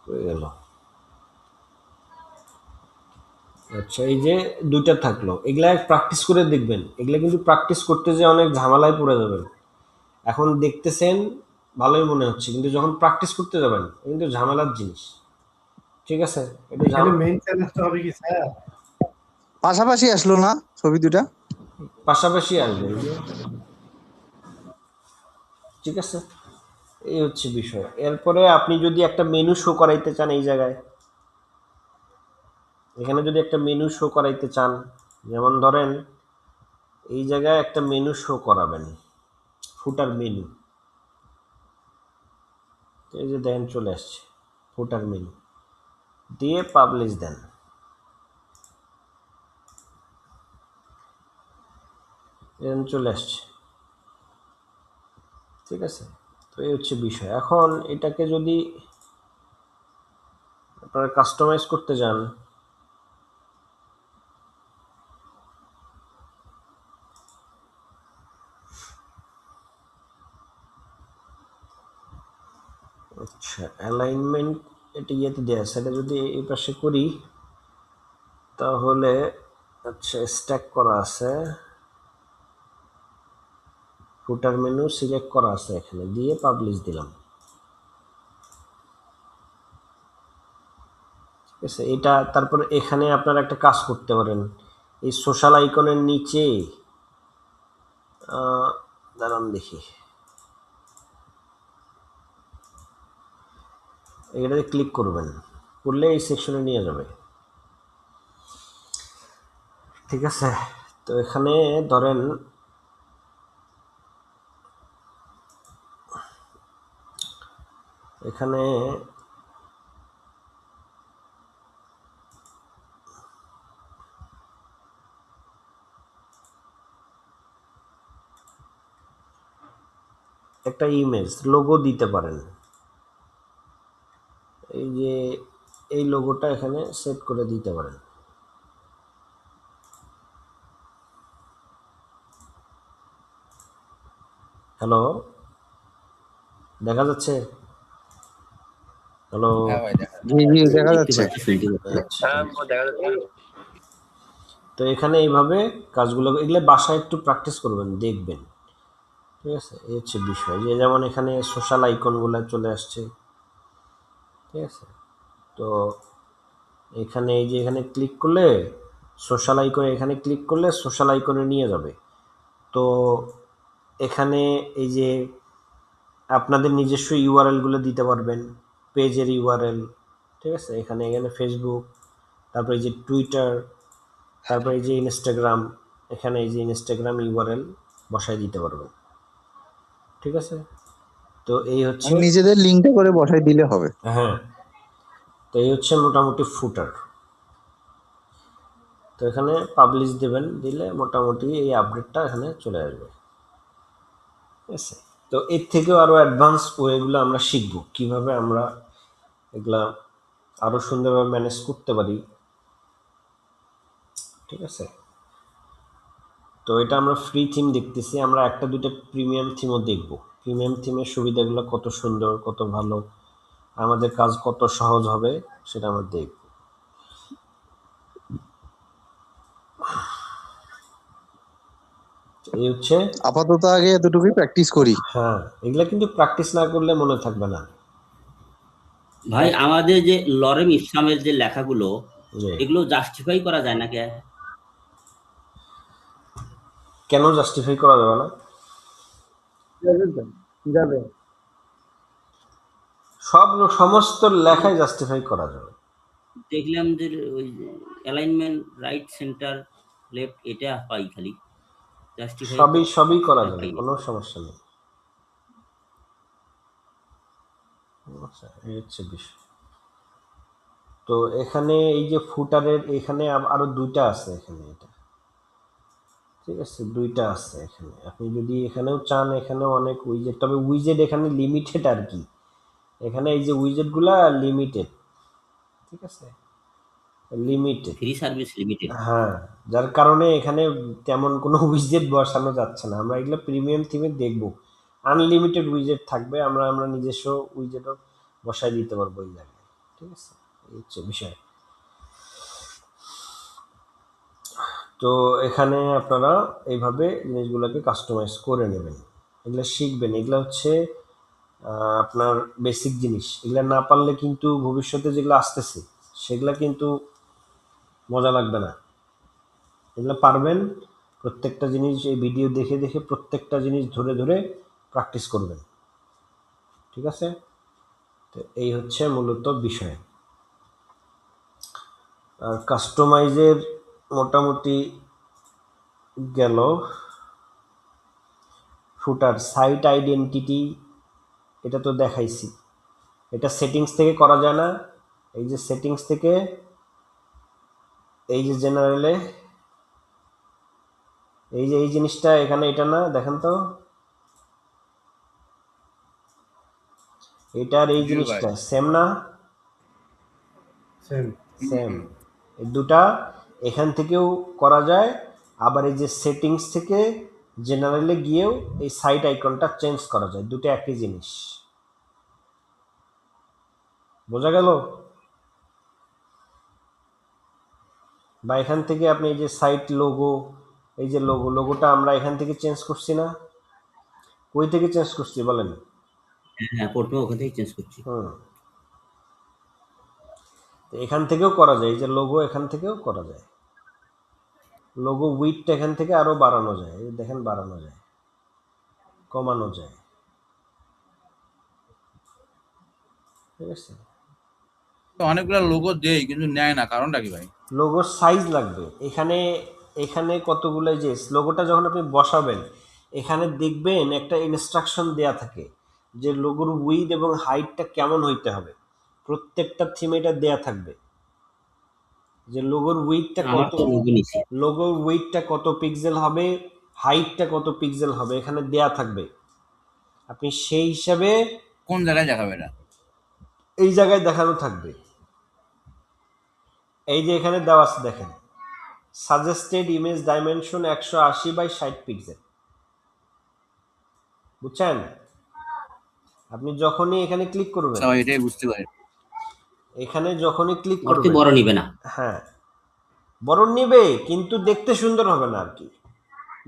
হয়ে গেল। আচ্ছা, এই যে দুইটা থাকলো, এগুলা প্র্যাকটিস করে দেখবেন। এগুলা কিন্তু প্র্যাকটিস করতে যে অনেক ঝামেলায় পড়ে যাবেন। এখন দেখতেছেন ভালোই মনে হচ্ছে, কিন্তু যখন প্র্যাকটিস করতে যাবেন এটা কিন্তু ঝামেলার জিনিস। ঠিক আছে, একটু এখানে মেইন চ্যালেঞ্জটা হবে কি স্যার? পাশাপাশি আসলো না ছবি দুটা? পাশাপাশি আসবে, এই যে। ঠিক আছে, এই হচ্ছে বিষয়। এরপরে আপনি যদি একটা মেনু শো করাইতে চান এই জায়গায়, এখানে যদি একটা মেনু শো করাইতে চান, যেমন ধরেন এই জায়গায় একটা মেনু শো করাবেন, ফুটার মেনু। এই যে দেন চলে আসছে ফুটার মেনু, দিয়ে পাবলিশ দেন। দেন চলে আসছে। ঠিক আছে, তো এই হচ্ছে বিষয়। এখন এটাকে যদি আপনারা কাস্টমাইজ করতে যান, আচ্ছা অ্যালাইনমেন্ট এটা ইয়েতে দেওয়া আছে, এটা যদি এই পাশে করি তাহলে, আচ্ছা স্ট্যাক করা আছে, ফুটার মেনু সিলেক্ট করা আছে, এখানে দিয়ে পাবলিশ দিলাম। ঠিক আছে, এটা তারপর এখানে আপনারা একটা কাজ করতে পারেন, এই সোশ্যাল আইকনের নিচে দাঁড়ান দেখি, এটাতে ক্লিক করবেন, করলে এই সেকশনে নিয়ে যাবে। ঠিক আছে, তো এখানে ধরেন এখানে একটা ইমেজ লোগো দিতে পারেন। এই যে এই লোগোটা এখানে সেট করে দিতে পারেন। হ্যালো, দেখা যাচ্ছে? হ্যালো। হ্যাঁ ভাই, দেখা জি জি দেখা দেখতে যাচ্ছে। পাচ্ছি, শুনতে পাচ্ছি। আচ্ছা, তো এখানে এইভাবে কাজগুলো, এগুলো বাসায় একটু প্র্যাকটিস করবেন, দেখবেন। ঠিক আছে, এই হচ্ছে বিষয়। যে যেমন এখানে সোশ্যাল আইকনগুলো চলে আসছে। ঠিক আছে, তো এখানে এই যে এখানে ক্লিক করলে সোশ্যাল আইকনে, এখানে ক্লিক করলে সোশ্যাল আইকনে নিয়ে যাবে। তো এখানে এই যে আপনাদের নিজস্ব ইউআরএলগুলো দিতে পারবেন, পেজের ইউআরএল। ঠিক আছে, এখানে এখানে ফেসবুক, তারপরে এই যে টুইটার, তারপরে এই যে ইনস্টাগ্রাম, এখানে এই যে ইনস্টাগ্রাম ইউআরএল বসায় দিতে পারবেন। ঠিক আছে, তো এই হচ্ছে, মানে নিজেদের লিঙ্কটা করে বসাই দিলে হবে। হ্যাঁ, তো এই হচ্ছে মোটামুটি ফুটার। তো এখানে পাবলিশ দেবেন, দিলে মোটামুটি এই আপডেটটা এখানে চলে আসবে। ঠিক আছে, তো এর থেকেও আরও অ্যাডভান্স ওয়েগুলো আমরা শিখব, কিভাবে আমরা এগুলা আরও সুন্দরভাবে ম্যানেজ করতে পারি। ঠিক আছে, তো এটা আমরা ফ্রি থিম দেখতেছি, আমরা একটা দুটো প্রিমিয়াম থিমও দেখব। প্রিমিয়াম থিমের সুবিধাগুলো কত সুন্দর, কত ভালো, আমাদের কাজ কত সহজ হবে সেটা আমরা দেখব। এই হচ্ছে, আপাতত আগে এতটুকুই প্র্যাকটিস করি। হ্যাঁ, এগুলা কিন্তু প্র্যাকটিস না করলে মনে থাকবে না। ভাই আমাদের যে লরেম ইসলামের যে লেখাগুলো, যে এগুলো জাস্টিফাই করা যায় না কে? কেন জাস্টিফাই করা যাবে না? যাবে। সমস্ত লেখাই জাস্টিফাই করা যাবে। দেখলাম যে ওই অ্যালাইনমেন্ট রাইট সেন্টার লেফট এটা পাই খালি, জাস্টিফাই সবই করা অপশনটা যাবে, পাই না। কোনো সমস্যা নেই। আচ্ছা, এই হচ্ছে বিষয়। তো এখানে এই যে ফুটারের এখানে আরো দুইটা আছে, এখানে এটা ঠিক আছে, দুইটা আছে এখানে। আপনি যদি এখানেও চান, এখানেও অনেক উইজেট, তবে উইজেট এখানে লিমিটেড আর কি। এখানে এই যে উইজেটগুলা লিমিটেড, ঠিক আছে, লিমিটেড। Free service limited. হ্যাঁ, যার কারণে এখানে তেমন কোনো উইজেট বসানো যাচ্ছে না। আমরা এগুলো প্রিমিয়াম থিমে দেখব, আনলিমিটেড উইজেট থাকবে, আমরা আমরা নিজস্ব উইজেটও বসাই দিতে পারবো এই জায়গায়। ঠিক আছে, এই হচ্ছে বিষয়। তো এখানে আপনারা এইভাবে জিনিসগুলোকে কাস্টমাইজ করে নেবেন, এগুলো শিখবেন। এগুলো হচ্ছে আপনার বেসিক জিনিস। এগুলো না পারলে কিন্তু ভবিষ্যতে যেগুলো আসতেছে সেগুলো কিন্তু মজা লাগবে না। এগুলো পারবেন, প্রত্যেকটা জিনিস এই ভিডিও দেখে দেখে প্রত্যেকটা জিনিস ধরে ধরে প্র্যাকটিস করবেন। ঠিক আছে, তো এই হচ্ছে মূলত বিষয়। আর কাস্টমাইজের মোটামুটি গেল। ফুটার সাইট আইডেন্টিটি এটা তো দেখাইছি, এটা সেটিংস থেকে করা যায় না। এই যে সেটিংস থেকে, এই যে জেনারেলে, এই যে এই জিনিসটা এখানে, এটা না, দেখেন তো এটার এই জি ভাই। জিনিসটা সেম না? সেম। সেম। এই দুটা এখান থেকেও করা যায়, আবার এই যে সেটিংস থেকে জেনারেলে গিয়েও এই সাইট আইকনটা চেঞ্জ করা যায়, দুটো একই জিনিস। বোঝা গেল? বা এখান থেকে আপনি এই যে সাইট লোগো, এই যে লোগোটা আমরা এখান থেকে চেঞ্জ করছি না? কই থেকে চেঞ্জ করছি বলেন? হ্যাঁ, প্রথমে ওখান থেকে চেঞ্জ করছি। হুম, তো এখান থেকেও করা যায়, এই যে লোগো এখান থেকেও করা যায়। লোগো উইডটা এখান থেকে আরো বাড়ানো যায়, এই দেখেন বাড়ানো যায়, কমানো যায়। ঠিক আছে, অনেকগুলো লোগো দেই কিন্তু নেয় না, কারণটা কি ভাই? লোগোর সাইজ লাগবে। এখানে এখানে কতগুলো, যে লোগোটা যখন আপনি বসাবেন এখানে দেখবেন একটা ইনস্ট্রাকশন দেয়া থাকে যে লোগোর উইড এবং হাইটটা কেমন হইতে হবে। প্রত্যেকটা থিমে এটা দেয়া থাকবে যে লোগোর উইডটা আমার কত, তো লোগো নিছি। লোগোর উইডটা কত পিক্সেল হবে, হাইটটা কত পিক্সেল হবে, এখানে দেয়া থাকবে। আপনি সেই হিসাবে কোন জায়গায় দেখাবে এটা? এই জায়গায় দেখানো থাকবে। এই যে এখানে দেওয়া আছে দেখেন, suggested image dimension 180x60 pixel. বুঝছেন? আপনি যখনই এখানে ক্লিক করবেন, আচ্ছা ভাই, এটাই বুঝতে পারি। এখানে যখনই ক্লিক ওর থেকে করবেন, বড় নিবে না। হ্যাঁ বড় নিবে কিন্তু দেখতে সুন্দর হবে না আর কি।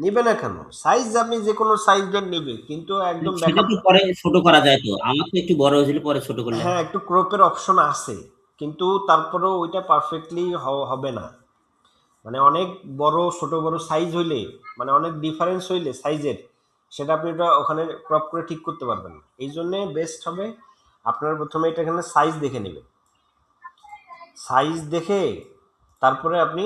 নিবে না কেন? সাইজ আপনি যে কোনো সাইজ নেবে, কিন্তু একদম সেটা তো পরে ছোট করা যায় তো, আমার তো একটু বড় হয়েছিল, পরে ছোট করলাম। হ্যাঁ একটু ক্রপের অপশন আছে, কিন্তু তারপরেও ওইটা পারফেক্টলি হবে না। মানে অনেক বড় ছোট বড় সাইজ হইলে, মানে অনেক ডিফারেন্স হইলে সাইজের, সেটা আপনি এটা ওখানে ক্রপ করে ঠিক করতে পারবেন না। এই জন্যে বেস্ট হবে আপনার প্রথমে এটা এখানে সাইজ দেখে নেবেন। সাইজ দেখে তারপরে আপনি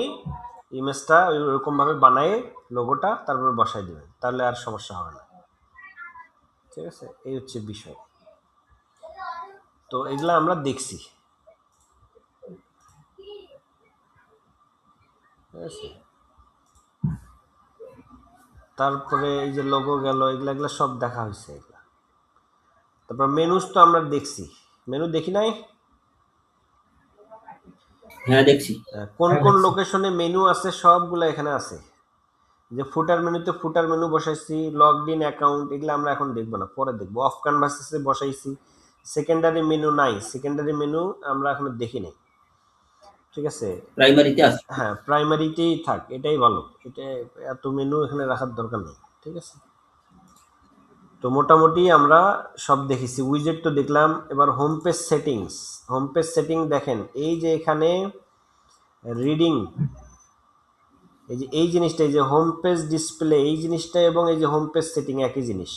ইমেজটা ওইরকমভাবে বানায়ে লোগোটা তারপরে বসাই দেবেন, তাহলে আর সমস্যা হবে না। ঠিক আছে, এই হচ্ছে বিষয়। তো এগুলা আমরা দেখছি। ঠিক আছে, তারপরে এই যে লোগো গেল, এগুলা সব দেখা হয়েছে এগুলা। তারপর মেনুস তো আমরা দেখছি, মেনু দেখি নাই? হ্যাঁ, দেখছি। কোন হ্যাঁ, কোন দেখছি। লোকেশনে মেনু আছে সবগুলো এখানে আছে। যে ফুটার মেনুতে ফুটার মেনু বসাইছি, লগড ইন অ্যাকাউন্ট, এগুলো আমরা এখন দেখবো না, পরে দেখবো। অফ ক্যানভাসে বসাইছি। সেকেন্ডারি মেনু নাই, সেকেন্ডারি মেনু আমরা এখনো দেখি নাই। ঠিক আছে, প্রাইমারিতে আছে। হ্যাঁ প্রাইমারিতেই থাক, এটাই ভালো। এটা এত মেনু এখানে রাখার দরকার নেই। ঠিক আছে, তো মোটামুটি আমরা সব দেখেছি। উইজেট তো দেখলাম। এবার home page settings. Home page setting দেখেন, এই যে এখানে রিডিং, এই যে এই জিনিসটা, এই যে হোম পেজ ডিসপ্লে, এই জিনিসটা এবং এই যে হোম পেজ সেটিং একই জিনিস।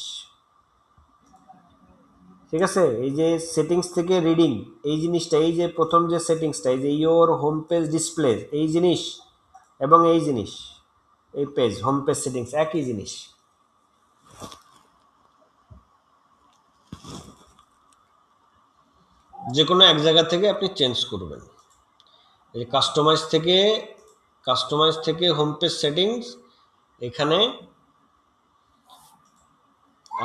ঠিক আছে, এই যে সেটিংস থেকে রিডিং, এই জিনিসটা, এই যে প্রথম যে সেটিংসটা, এই যে ইয়োর হোম পেজ ডিসপ্লে, এই জিনিস এবং এই জিনিস, এই পেজ হোম পেজ সেটিংস একই জিনিস। যে কোনো এক জায়গা থেকে আপনি চেঞ্জ করবেন। এই কাস্টমাইজ থেকে হোম পেজ সেটিংস এখানে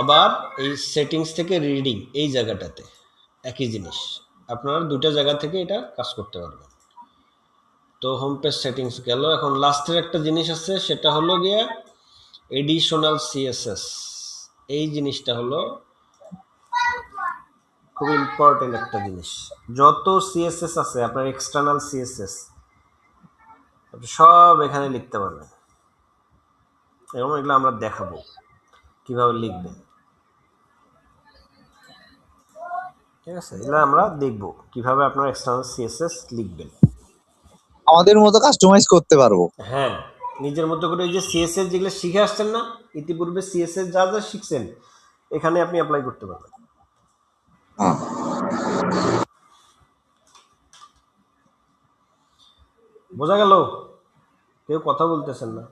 আবার এই সেটিংস থেকে রিডিং এই জায়গাটাতে একই জিনিস আপনারা দুটো জায়গা থেকে এটা কাজ করতে পারবেন। তো হোম পেজ সেটিংস গেল। এখন লাস্টের একটা জিনিস আছে, সেটা হলো গিয়ে এডিশনাল সিএসএস। এই জিনিসটা হলো খুব ইম্পর্টেন্ট একটা জিনিস। যত সিএসএস আছে আপনার এক্সটার্নাল সিএসএস সব এখানে লিখতে পারবেন, এবং এগুলো আমরা দেখাবো কিভাবে লিখবেন। ঠিক আছে, এগুলো আমরা দেখবো কিভাবে আপনার এক্সটার্নাল সিএসএস লিখবেন। আমাদের মতো কাস্টমাইজ করতে পারবো। হ্যাঁ, নিজের মতো করে ওই যে সিএসএস যেগুলো শিখে আসছেন না ইতিপূর্বে, সিএসএস যা যা শিখছেন এখানে আপনি অ্যাপ্লাই করতে পারবেন। হ্যাঁ। বোঝা গেল? কেউ কথা বলতেছেন না।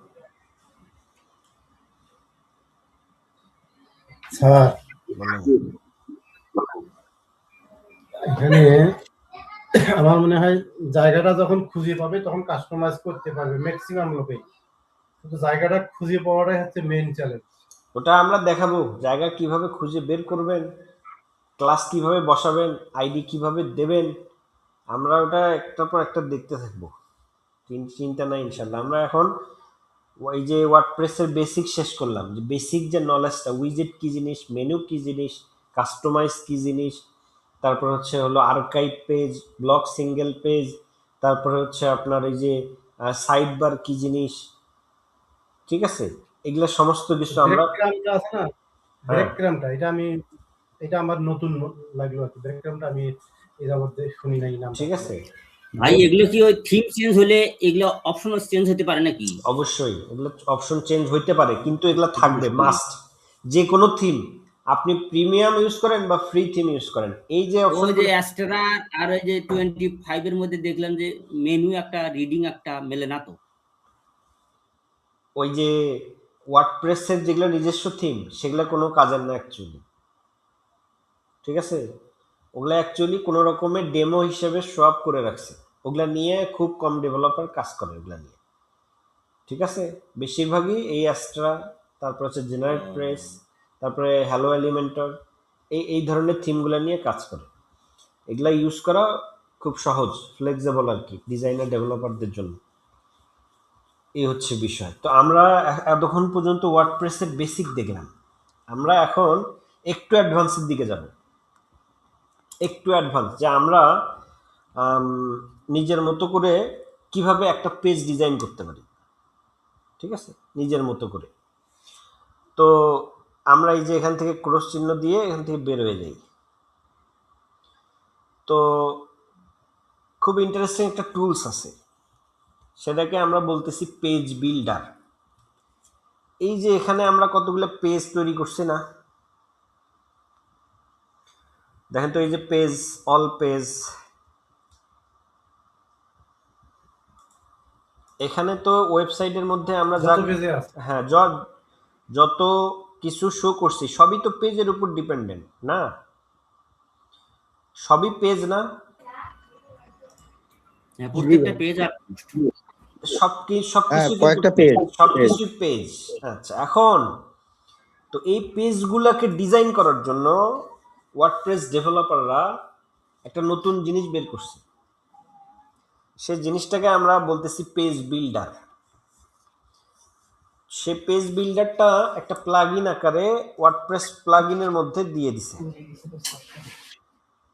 স্যার বলেন। এখানে আমার মনে হয় জায়গাটা যখন খুঁজে পাবে তখন কাস্টমাইজ করতে পারবে ম্যাক্সিমাম লোকেই, কিন্তু জায়গাটা খুঁজে পাওয়াটাই হচ্ছে মেইন চ্যালেঞ্জ। ওটা আমরা দেখাবো, জায়গা কিভাবে খুঁজে বের করবেন, ক্লাস কিভাবে বসাবেন, আইডি কিভাবে দেবেন, আমরা ওটা একটার পর একটা দেখতে থাকবো। চিন্তা নাই ইনশাল্লাহ। আমরা এখন ওই যে ওয়ার্ডপ্রেসের বেসিক শেষ করলাম, যে বেসিক যে নলেজটা, উইজেট কি জিনিস, মেনু কি জিনিস, কাস্টমাইজ কি জিনিস, তারপর হচ্ছে হলো archive page, block single page, তারপরে হচ্ছে আপনার এই যে সাইড বার কি জিনিস। ঠিক আছে, এগুলো সমস্ত কিছু আমরা ব্রেকগ্রাউন্ডটা আছে না, ব্রেকগ্রাউন্ডটা এটা আমার নতুন লাগলো আর কি। ব্রেকগ্রাউন্ডটা আমি এর মধ্যে শুনি নাই নাম। ঠিক আছে ভাই, এগুলো কি ওই থিম চেঞ্জ হলে এগুলো অপশন চেঞ্জ হতে পারে নাকি? অবশ্যই এগুলো অপশন চেঞ্জ হইতে পারে, কিন্তু এগুলো থাকবে মাস্ট। যে কোনো থিম আপনি প্রিমিয়াম ইউজ করেন বা ফ্রি থিম ইউজ করেন, এই যে ওই অপশন যে অ্যাস্ট্রা আর ওই যে 25 এর মধ্যে দেখলাম যে মেনু একটা রিডিং একটা মেলে না তো। ওই যে ওয়ার্ডপ্রেসের যেগুলো নিজস্ব থিম সেগুলো কোনো কাজের না অ্যাকচুয়ালি। ঠিক আছে, ওগুলো অ্যাকচুয়ালি কোনো রকমের ডেমো হিসেবে শো আপ করে রাখছে, ওগুলা নিয়ে খুব কম ডেভেলপার কাজ করে ওগুলা নিয়ে। ঠিক আছে, বেশিরভাগই এই অ্যাস্ট্রা, তারপর হচ্ছে জেনারেট প্রেস, তারপরে হ্যালো এলিমেন্টর, এই ধরনের থিমগুলো নিয়ে কাজ করে। এগুলা ইউজ করা খুব সহজ, ফ্লেক্সিবল আর কি ডিজাইনার ডেভেলপারদের জন্য। এই হচ্ছে বিষয়। তো আমরা এতক্ষণ পর্যন্ত ওয়ার্ডপ্রেসের বেসিক দেখলাম, আমরা এখন একটু অ্যাডভান্সের দিকে যাব। একটু অ্যাডভান্স, যে আমরা নিজের মতো করে কিভাবে একটা পেজ ডিজাইন করতে পারি। ঠিক আছে, নিজের মতো করে। তো আমরা এই যে এখান থেকে ক্রস চিহ্ন দিয়ে এখান থেকে বের হয়ে যাই। তো খুব ইন্টারেস্টিং একটা টুলস আছে, সেটাকে আমরা বলতেছি পেজ বিল্ডার। এই যে এখানে আমরা কতগুলো পেজ তৈরি করছি না, দেখেন তো, এই যে পেজ, অল পেজ, এখানে তো ওয়েবসাইটের মধ্যে আমরা যা হ্যাঁ যত কিছু শো করছি সবই তো পেজের উপর ডিপেন্ডেন্ট না, সবই পেজ না, প্রত্যেকটা পেজ আর সবকিছু পেজ। আচ্ছা, এখন তো এই পেজগুলোকে ডিজাইন করার জন্য ওয়ার্ডপ্রেস ডেভেলপাররা একটা নতুন জিনিস বের করছে, সেই জিনিসটাকে আমরা বলতেছি পেজ বিল্ডার। সে পেজ বিল্ডারটা একটা প্লাগইন আকারে ওয়ার্ডপ্রেস প্লাগইনের মধ্যে দিয়ে দিছে।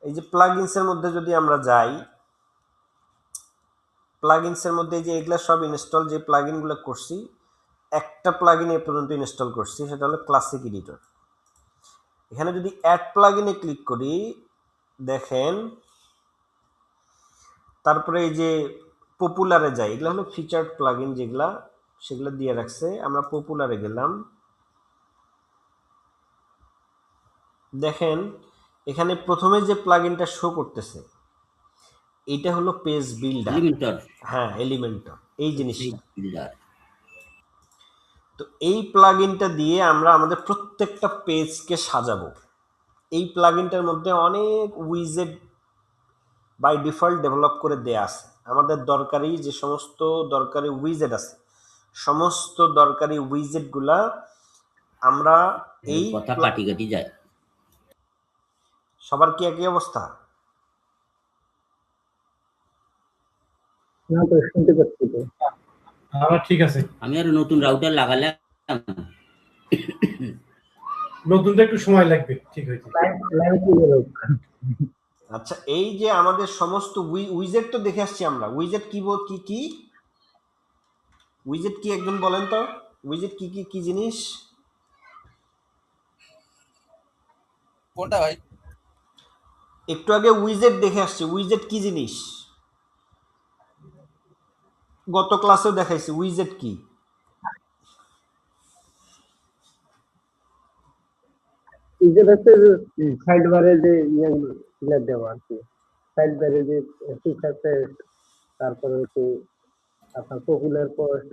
এই যে প্লাগইনসের মধ্যে যদি আমরা যাই, প্লাগইনসের মধ্যে যে এগুলা সব ইনস্টল, যে প্লাগইনগুলো করছি, একটা প্লাগইন এ পর্যন্ত ইনস্টল করছি, সেটা হলো ক্লাসিক এডিটর। এখানে যদি অ্যাড প্লাগইনে ক্লিক করি, দেখেন, তারপরে এই যে পপুলারে যাই, এগুলো হলো ফিচার্ড প্লাগইন যেগুলা, সেগুলো দিয়ে রাখছে। আমরা পপুলারে গেলাম, দেখেন এখানে প্রথমে যে প্লাগইনটা শো করতেছে এটা হলো পেজ বিল্ডার। হ্যাঁ, এলিমেন্টর, এই জিনিসটা। তো এই প্লাগইনটা দিয়ে আমরা আমাদের প্রত্যেকটা পেজকে সাজাবো। এই প্লাগইনটার মধ্যে অনেক উইজেট বাই ডিফল্ট ডেভেলপ করে দেয়া আছে। আমাদের দরকারি যে সমস্ত দরকারি উইজেট আছে সমস্ত দরকারি উইজেট গুলা আমরা এই কথা কাটি কাটি যায়। সবার কি একই অবস্থা? আমার ঠিক আছে, আমি আর নতুন রাউটার লাগালাম, নতুন তো একটু সময় লাগবে ঠিক হয়েছে। আচ্ছা, এই যে আমাদের সমস্ত উইজেট তো দেখে আসছি আমরা। উইজেট কি কি উইজেট কি একজন বলেন তো? উইজেট কি কি কি জিনিস? কোনটা ভাই? একটু আগে উইজেট দেখে আসছি। উইজেট কি জিনিস? গত ক্লাসেও দেখাইছি উইজেট কি। উইজেট হচ্ছে সাইড বারে যে ইয়ে দেওয়া আর কি, সাইড বারে যে ফিচার টেস্ট, তারপরে হচ্ছে আপনার পপুলার পোস্ট।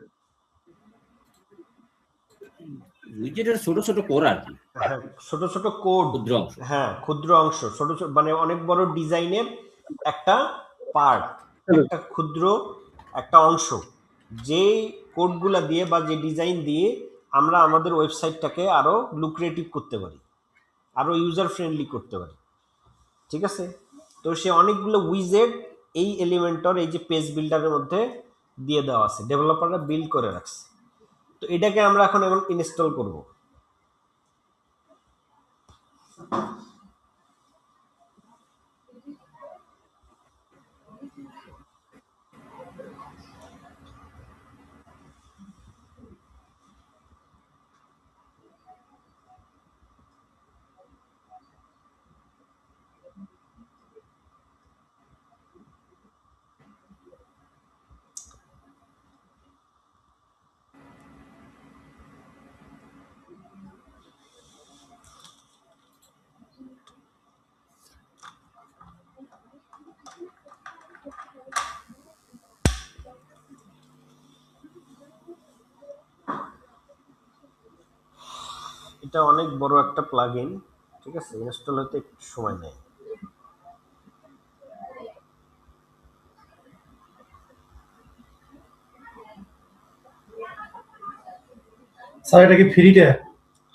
উইজেটের ছোট ছোট কোর আর কি, হ্যাঁ, ছোট ছোট কোড। ক্ষুদ্র অংশ। হ্যাঁ, ক্ষুদ্র অংশ, ছোট ছোট মানে অনেক বড় ডিজাইনের একটা পার্ট, একটা ক্ষুদ্র একটা অংশ, যে কোডগুলা দিয়ে বা যে ডিজাইন দিয়ে আমরা আমাদের ওয়েবসাইটটাকে আরো লুক্রেটিভ করতে পারি, আরো ইউজার ফ্রেন্ডলি করতে পারি। ঠিক আছে? তো সে অনেকগুলো উইজেট এই এলিমেন্টর, এই যে পেজ বিল্ডারের মধ্যে দিয়ে দেওয়া আছে, ডেভেলপাররা বিল্ড করে রাখছে। তো এটাকে আমরা এখন ইনস্টল করব। এটা অনেক বড় একটা প্লাগইন, ঠিক আছে? ইনস্টল হতে একটু সময় নেয়। স্যার এটা কি ফ্রিটা?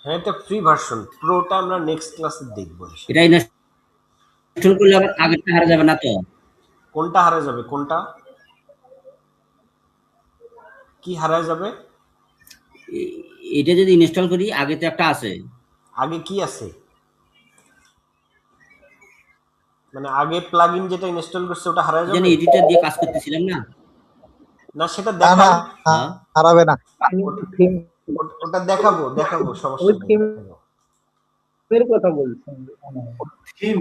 হ্যাঁ, এটা ফ্রি ভার্সন। প্রোটা আমরা নেক্সট ক্লাসে দেখব। এটা ইনস্টল করলে আবার আগেরটা হারা যাবে না তো? কোনটা হারা যাবে? কোনটা কি হারা যাবে? এটা যদি ইনস্টল করি, আগে তো একটা আছে। আগে কি আছে? মানে আগে প্লাগইন যেটা ইনস্টল করছে ওটা হারা যাবে? জানি এডিটর দিয়ে কাজ করতেছিলাম না। না, সেটা না দেখান। হ্যাঁ, হারাবে না। ওটা দেখাবো, সমস্যা ওই নেই। থিমের কথা বলছেন? থিম?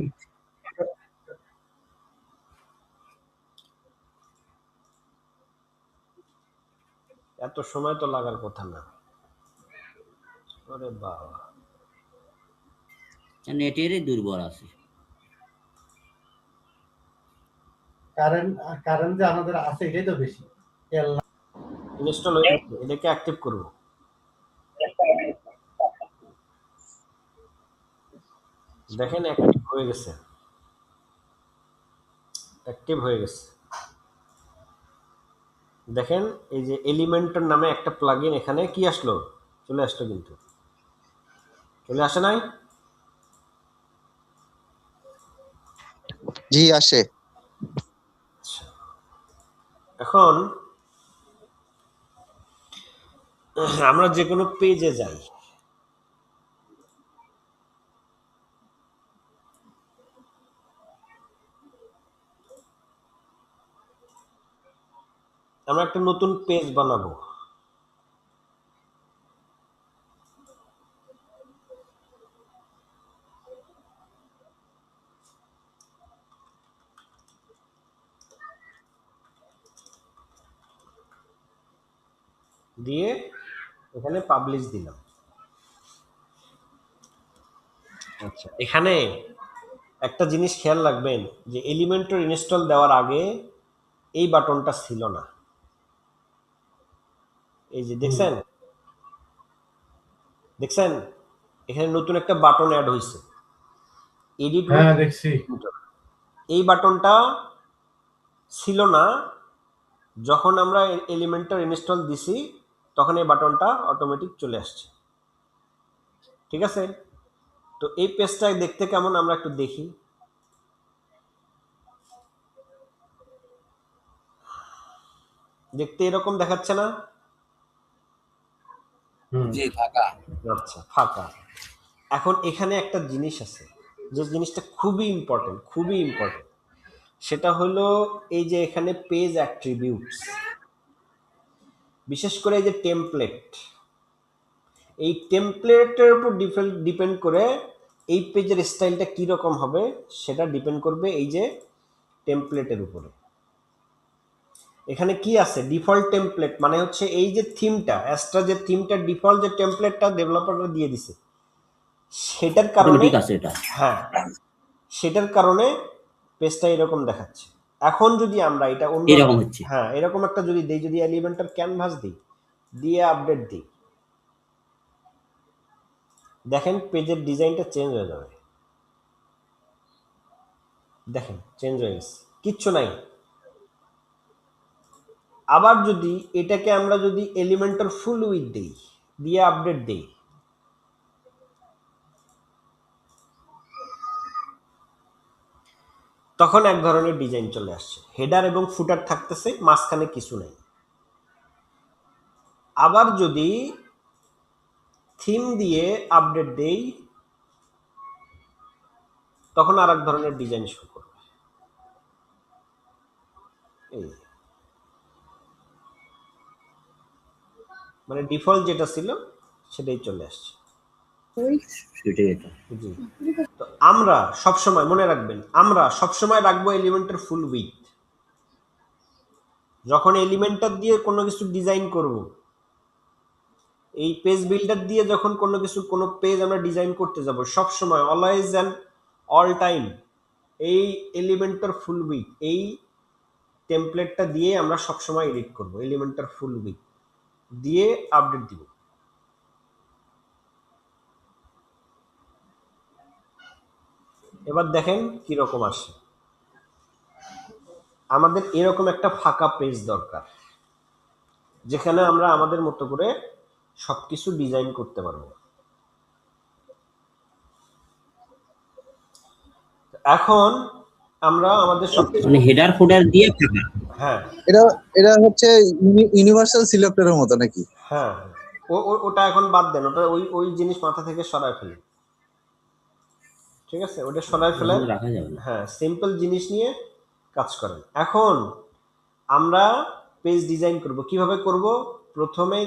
এত সময় তো লাগার কথা না। আরে বাবা, নেটেরই দুর্বল আছে। কারেন্ট যে আমাদের আছে এটাই তো বেশি। ইনস্টল হয়ে গেছে, এটাকে অ্যাক্টিভ করব। দেখেন অ্যাক্টিভ হয়ে গেছে, অ্যাক্টিভ হয়ে গেছে। দেখেন এই যে এলিমেন্টর নামে একটা প্লাগইন এখানে কি আসলো, চলে আসলো, কিন্তু চলে আসে নাই। জি আসে। এখন আমরা যে কোনো পেজে যাই, আমরা একটা নতুন পেজ বানাবো। দিয়ে এখানে পাবলিশ দিলাম। আচ্ছা, এখানে একটা জিনিস খেয়াল রাখবেন যে এলিমেন্টর ইনস্টল দেওয়ার আগে এই বাটনটা ছিল না। এই যে দেখছেন, দেখছেন এখানে নতুন একটা বাটন অ্যাড হয়েছে, এডিট। হ্যাঁ দেখছি। এই বাটনটা ছিল না যখন আমরা এলিমেন্টর ইনস্টল দিছি তখন এই বাটনটা অটোমেটিক চলে আসছে। ঠিক আছে, তো এই পেজটা দেখতে কেমন আমরা একটু দেখি। দেখতে এরকম দেখাচ্ছে না? জি ফাঁকা। আচ্ছা, ফাঁকা। এখন এখানে একটা জিনিস আছে, যে জিনিসটা খুবই ইম্পর্টেন্ট, সেটা হলো এই যে এখানে পেজ অ্যাট্রিবিউটস, বিশেষ করে এই যে টেমপ্লেট, এই টেমপ্লেটের উপর ডিপেন্ড করে এই পেজের স্টাইলটা কীরকম হবে সেটা ডিপেন্ড করবে এই যে টেমপ্লেটের উপরে। এখানে কি আছে, ডিফল্ট টেমপ্লেট মানে হচ্ছে এই যে থিমটা, অ্যাস্ট্রা যে থিমটা, ডিফল্ট যে টেমপ্লেটটা ডেভেলপাররা দিয়ে দিছে, সেটার কারণে, অটোমেটিক আছে এটা। হ্যাঁ, সেটার কারণে পেজটা এরকম দেখাচ্ছে। এখন যদি আমরা এটা অন্য, এরকম হচ্ছে। হ্যাঁ এরকম একটা যদি দেই, যদি এলিমেন্টার ক্যানভাস দিই, দিয়ে আপডেট দিই, দেখেন পেজের ডিজাইনটা চেঞ্জ হয়ে যাবে। দেখেন চেঞ্জ হয়ে গেছে, কিচ্ছু নাই। আবার যদি এটাকে আমরা যদি এলিমেন্টার ফুল উইথ দেই, দিয়ে আপডেট দেই, তখন এক ধরনের ডিজাইন চলে আসছে, হেডার এবং ফুটার থাকতেছে, মাঝখানে কিছু নেই। আবার যদি থিম দিয়ে আপডেট দেই, তখন আর এক ধরনের ডিজাইন শুরু করবে। এই মানে ডিফল্ট যেটা ছিল সেটাই চলে আসছে। সেটাই এটা। জি, তো আমরা সবসময় মনে রাখবেন, আমরা সবসময় রাখবো এলিমেন্টের ফুল উইথ। যখন এলিমেন্টার দিয়ে কোনো কিছু ডিজাইন করব, এই পেজ বিল্ডার দিয়ে যখন কোনো পেজ আমরা ডিজাইন করতে যাব, সবসময় অলওয়েজ অ্যান্ড অল টাইম এই এলিমেন্টার ফুল উইথ, এই টেমপ্লেটটা দিয়ে আমরা সবসময় এডিট করব, এলিমেন্টার ফুল উইথ দিয়ে আপডেট দিব। এবার দেখেন কিরকম আসে। আমাদের এরকম একটা ফাঁকা পেজ দরকার, যেখানে আমরা আমাদের মতো করে সবকিছু ডিজাইন করতে পারবো। এখন আমরা আমাদের সবকিছু, মানে হেডার ফোডার দিয়ে ফাঁকা। হ্যাঁ এটা এটা হচ্ছে ইউনিভার্সাল সিলেক্টরের মতো নাকি? হ্যাঁ, ওটা এখন বাদ দেন, ওটা ওই জিনিস মাথা থেকে সরায় ফেলেন। ঠিক আছে, ওটা সরায় ফেলেন, ওখানে রাখা যাবে না। হ্যাঁ সিম্পল জিনিস নিয়ে কাজ করেন। এখন আমরা পেজ ডিজাইন করব, কিভাবে করব? প্রথমে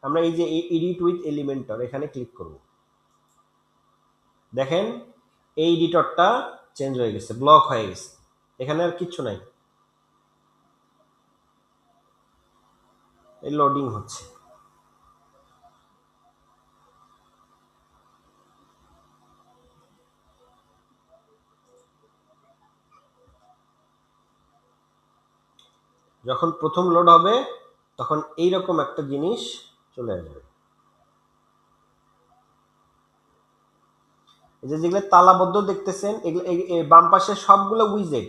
আমরা এই যে এডিট উইথ এলিমেন্টর এখানে ক্লিক করব। দেখেন এই এডিটরটা চেঞ্জ হয়ে গেছে, ব্লক হয়ে গেছে, এখানে আর কিচ্ছু নাই, এই লোডিং হচ্ছে। যখন প্রথম লোড হবে তখন এইরকম একটা জিনিস চলে আসবে। এই যে যেগুলো তালাবদ্ধ দেখতেছেন, এগুলো বাম পাশে সবগুলো উইজেট,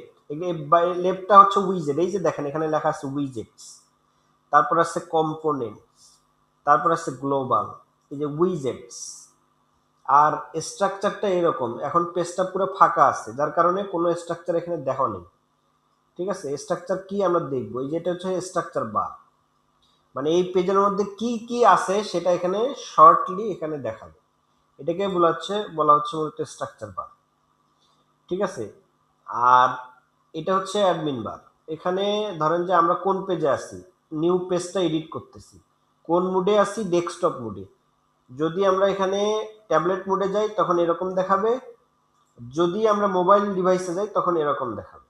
লেফটটা হচ্ছে উইজেট। এই যে দেখেন এখানে লেখা আছে উইজেটস, তারপর আছে কম্পোনেন্টস, তারপর আছে গ্লোবাল, এই যে উইজেটস। আর স্ট্রাকচারটা এরকম, এখন পেজটা পুরো ফাঁকা আছে, যার কারণে কোনো স্ট্রাকচার এখানে দেখা নেই। ঠিক আছে, স্ট্রাকচার কি আমরা দেখবো, এই যেটা হচ্ছে স্ট্রাকচার বার, মানে এই পেজের মধ্যে কি কি আছে সেটা এখানে শর্টলি এখানে দেখাবে। এটাকে বলা হচ্ছে মূলত স্ট্রাকচার বার। ঠিক আছে, আর এটা হচ্ছে অ্যাডমিন বার। এখানে ধরেন যে আমরা কোন পেজে আছি, নিউ পেজটা এডিট করতেছি, কোন মুডে আছি, ডেস্কটপ মুডে। যদি আমরা এখানে ট্যাবলেট মুডে যাই তখন এরকম দেখাবে, যদি আমরা মোবাইল ডিভাইসে যাই তখন এরকম দেখাবে।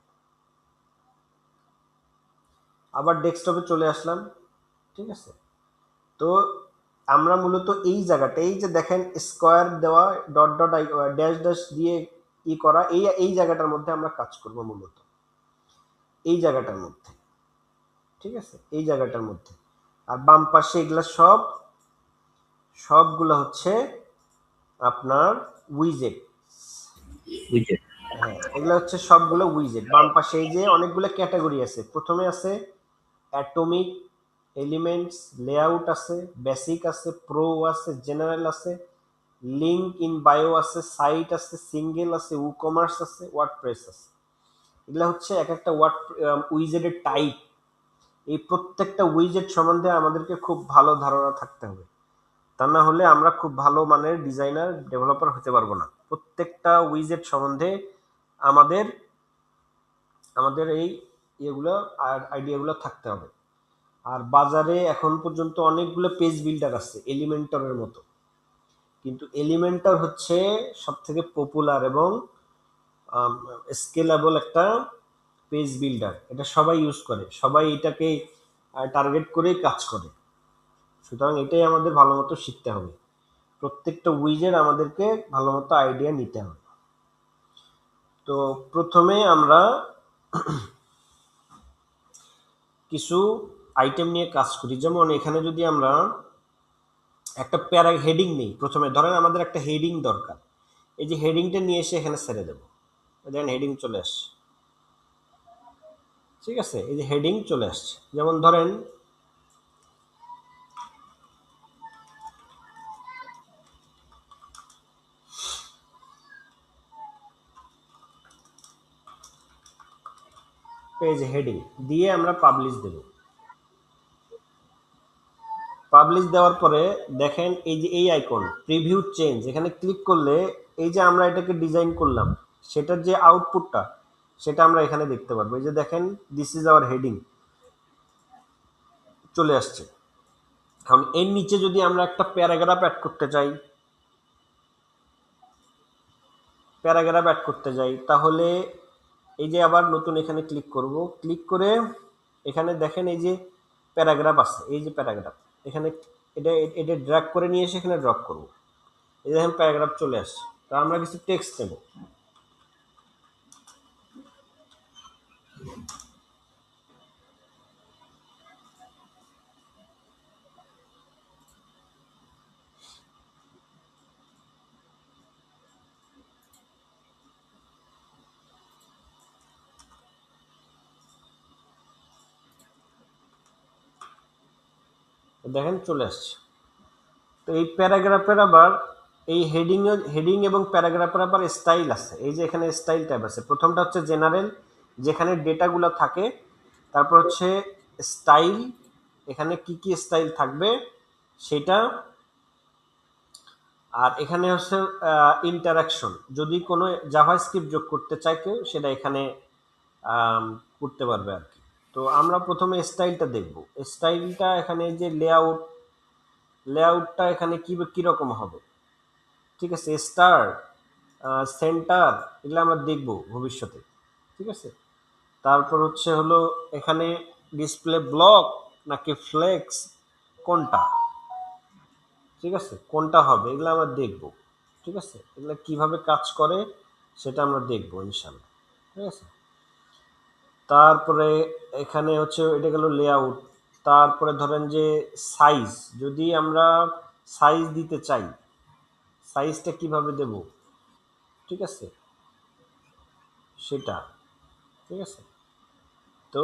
আবার ডেস্কটপে চলে আসলাম। ঠিক আছে, তো আমরা মূলত এই জায়গাটা, এই যে দেখেন স্কোয়ার দেওয়া, ডট ডট ড্যাশ ড্যাশ দিয়ে করা, এই জায়গাটার মধ্যে আমরা কাজ করব মূলত, এই জায়গাটার মধ্যে। ঠিক আছে, এই জায়গাটার মধ্যে। আর বাম পাশে এগুলা সবগুলো হচ্ছে আপনার উইজেট। হ্যাঁ, এগুলো হচ্ছে সবগুলো উইজেট। বাম পাশে এই যে অনেকগুলো ক্যাটাগরি আছে, প্রথমে আছে অ্যাটমিক, এলিমেন্টস, লেআউট আছে, বেসিক আছে, প্রো আছে, জেনারেল আছে, লিঙ্ক ইন বায়ো আছে, সাইট আছে, সিঙ্গেল আছে, ই কমার্স আছে, ওয়ার্ডপ্রেস আছে। এগুলা হচ্ছে এক একটা উইজেটের টাইপ। এই প্রত্যেকটা উইজেট সম্বন্ধে আমাদেরকে খুব ভালো ধারণা থাকতে হবে, তা না হলে আমরা খুব ভালো মানের ডিজাইনার ডেভেলপার হতে পারবো না। প্রত্যেকটা উইজেট সম্বন্ধে আমাদের আমাদের এই ইয়েগুলো আর আইডিয়াগুলো থাকতে হবে। আর বাজারে এখন পর্যন্ত অনেকগুলো পেজ বিল্ডার আছে এলিমেন্টরের মতো, কিন্তু এলিমেন্টর হচ্ছে সব থেকে পপুলার এবং স্কেলেবল একটা পেজ বিল্ডার। এটা সবাই ইউজ করে, সবাই এটাকে টার্গেট করেই কাজ করে। সুতরাং এটাই আমাদের ভালো মতো শিখতে হবে। প্রত্যেকটা উইজের আমাদেরকে ভালো মতো আইডিয়া নিতে হবে। তো প্রথমে আমরা কিছু আইটেম নিয়ে কাজ করি। যেমন এখানে যদি আমরা একটা প্যারা হেডিং নেই, প্রথমে ধরেন আমাদের একটা হেডিং দরকার, এই যে হেডিংটা নিয়ে এসে এখানে ছেড়ে দেবো, দেখেন হেডিং চলে আসছে। ঠিক আছে, এই যে হেডিং চলে আসছে। যেমন ধরেন পেজ হেডিং দিয়ে আমরা পাবলিশ দেব। পাবলিশ দেওয়ার পরে দেখেন এই যে এই আইকন প্রিভিউ চেঞ্জ, এখানে ক্লিক করলে এই যে আমরা এটাকে ডিজাইন করলাম সেটার যে আউটপুটটা সেটা আমরা এখানে দেখতে পারবো। এই যে দেখেন দিস ইজ আওয়ার হেডিং চলে আসছে। এখন এর নিচে যদি আমরা একটা প্যারাগ্রাফ অ্যাড করতে চাই, তাহলে এই যে আবার নতুন এখানে ক্লিক করব, ক্লিক করে এখানে দেখেন এই যে প্যারাগ্রাফ আছে, এই যে প্যারাগ্রাফ এখানে এটা এটা ড্র্যাগ করে নিয়ে এসে এখানে ড্রপ করব। এই দেখেন প্যারাগ্রাফ চলে আসছে। তো আমরা কিছু টেক্সট দেব। দেখেন চলে আসছে। তো এই প্যারাগ্রাফের আবার এই হেডিং এবং প্যারাগ্রাফের আবার স্টাইল আছে। এই যে এখানে স্টাইল ট্যাব আছে। প্রথমটা হচ্ছে জেনারেল, যেখানে ডেটাগুলো থাকে। তারপর হচ্ছে স্টাইল, এখানে কি কি স্টাইল থাকবে সেটা। আর এখানে হচ্ছে ইন্টারাকশন, যদি কোনো জাভাস্ক্রিপ্ট যোগ করতে চায় কেউ সেটা এখানে করতে পারবে আর কি। তো আমরা প্রথমে স্টাইলটা দেখব। স্টাইলটা এখানে যে লেআউটটা এখানে কীরকম হবে, ঠিক আছে, স্টার, সেন্টার, এগুলো আমরা দেখব ভবিষ্যতে। ঠিক আছে, তারপর হচ্ছে হলো এখানে ডিসপ্লে ব্লক নাকি ফ্লেক্স, কোনটা, ঠিক আছে, কোনটা হবে এগুলো আমরা দেখব। ঠিক আছে, এগুলো কিভাবে কাজ করে সেটা আমরা দেখব ইনশাল্লাহ। ঠিক আছে, তারপরে এখানে হচ্ছে এটা গেল লেআউট। তারপরে ধরেন যে সাইজ, যদি আমরা সাইজ দিতে চাই, সাইজটা কিভাবে দেব, ঠিক আছে, সেটা। ঠিক আছে, তো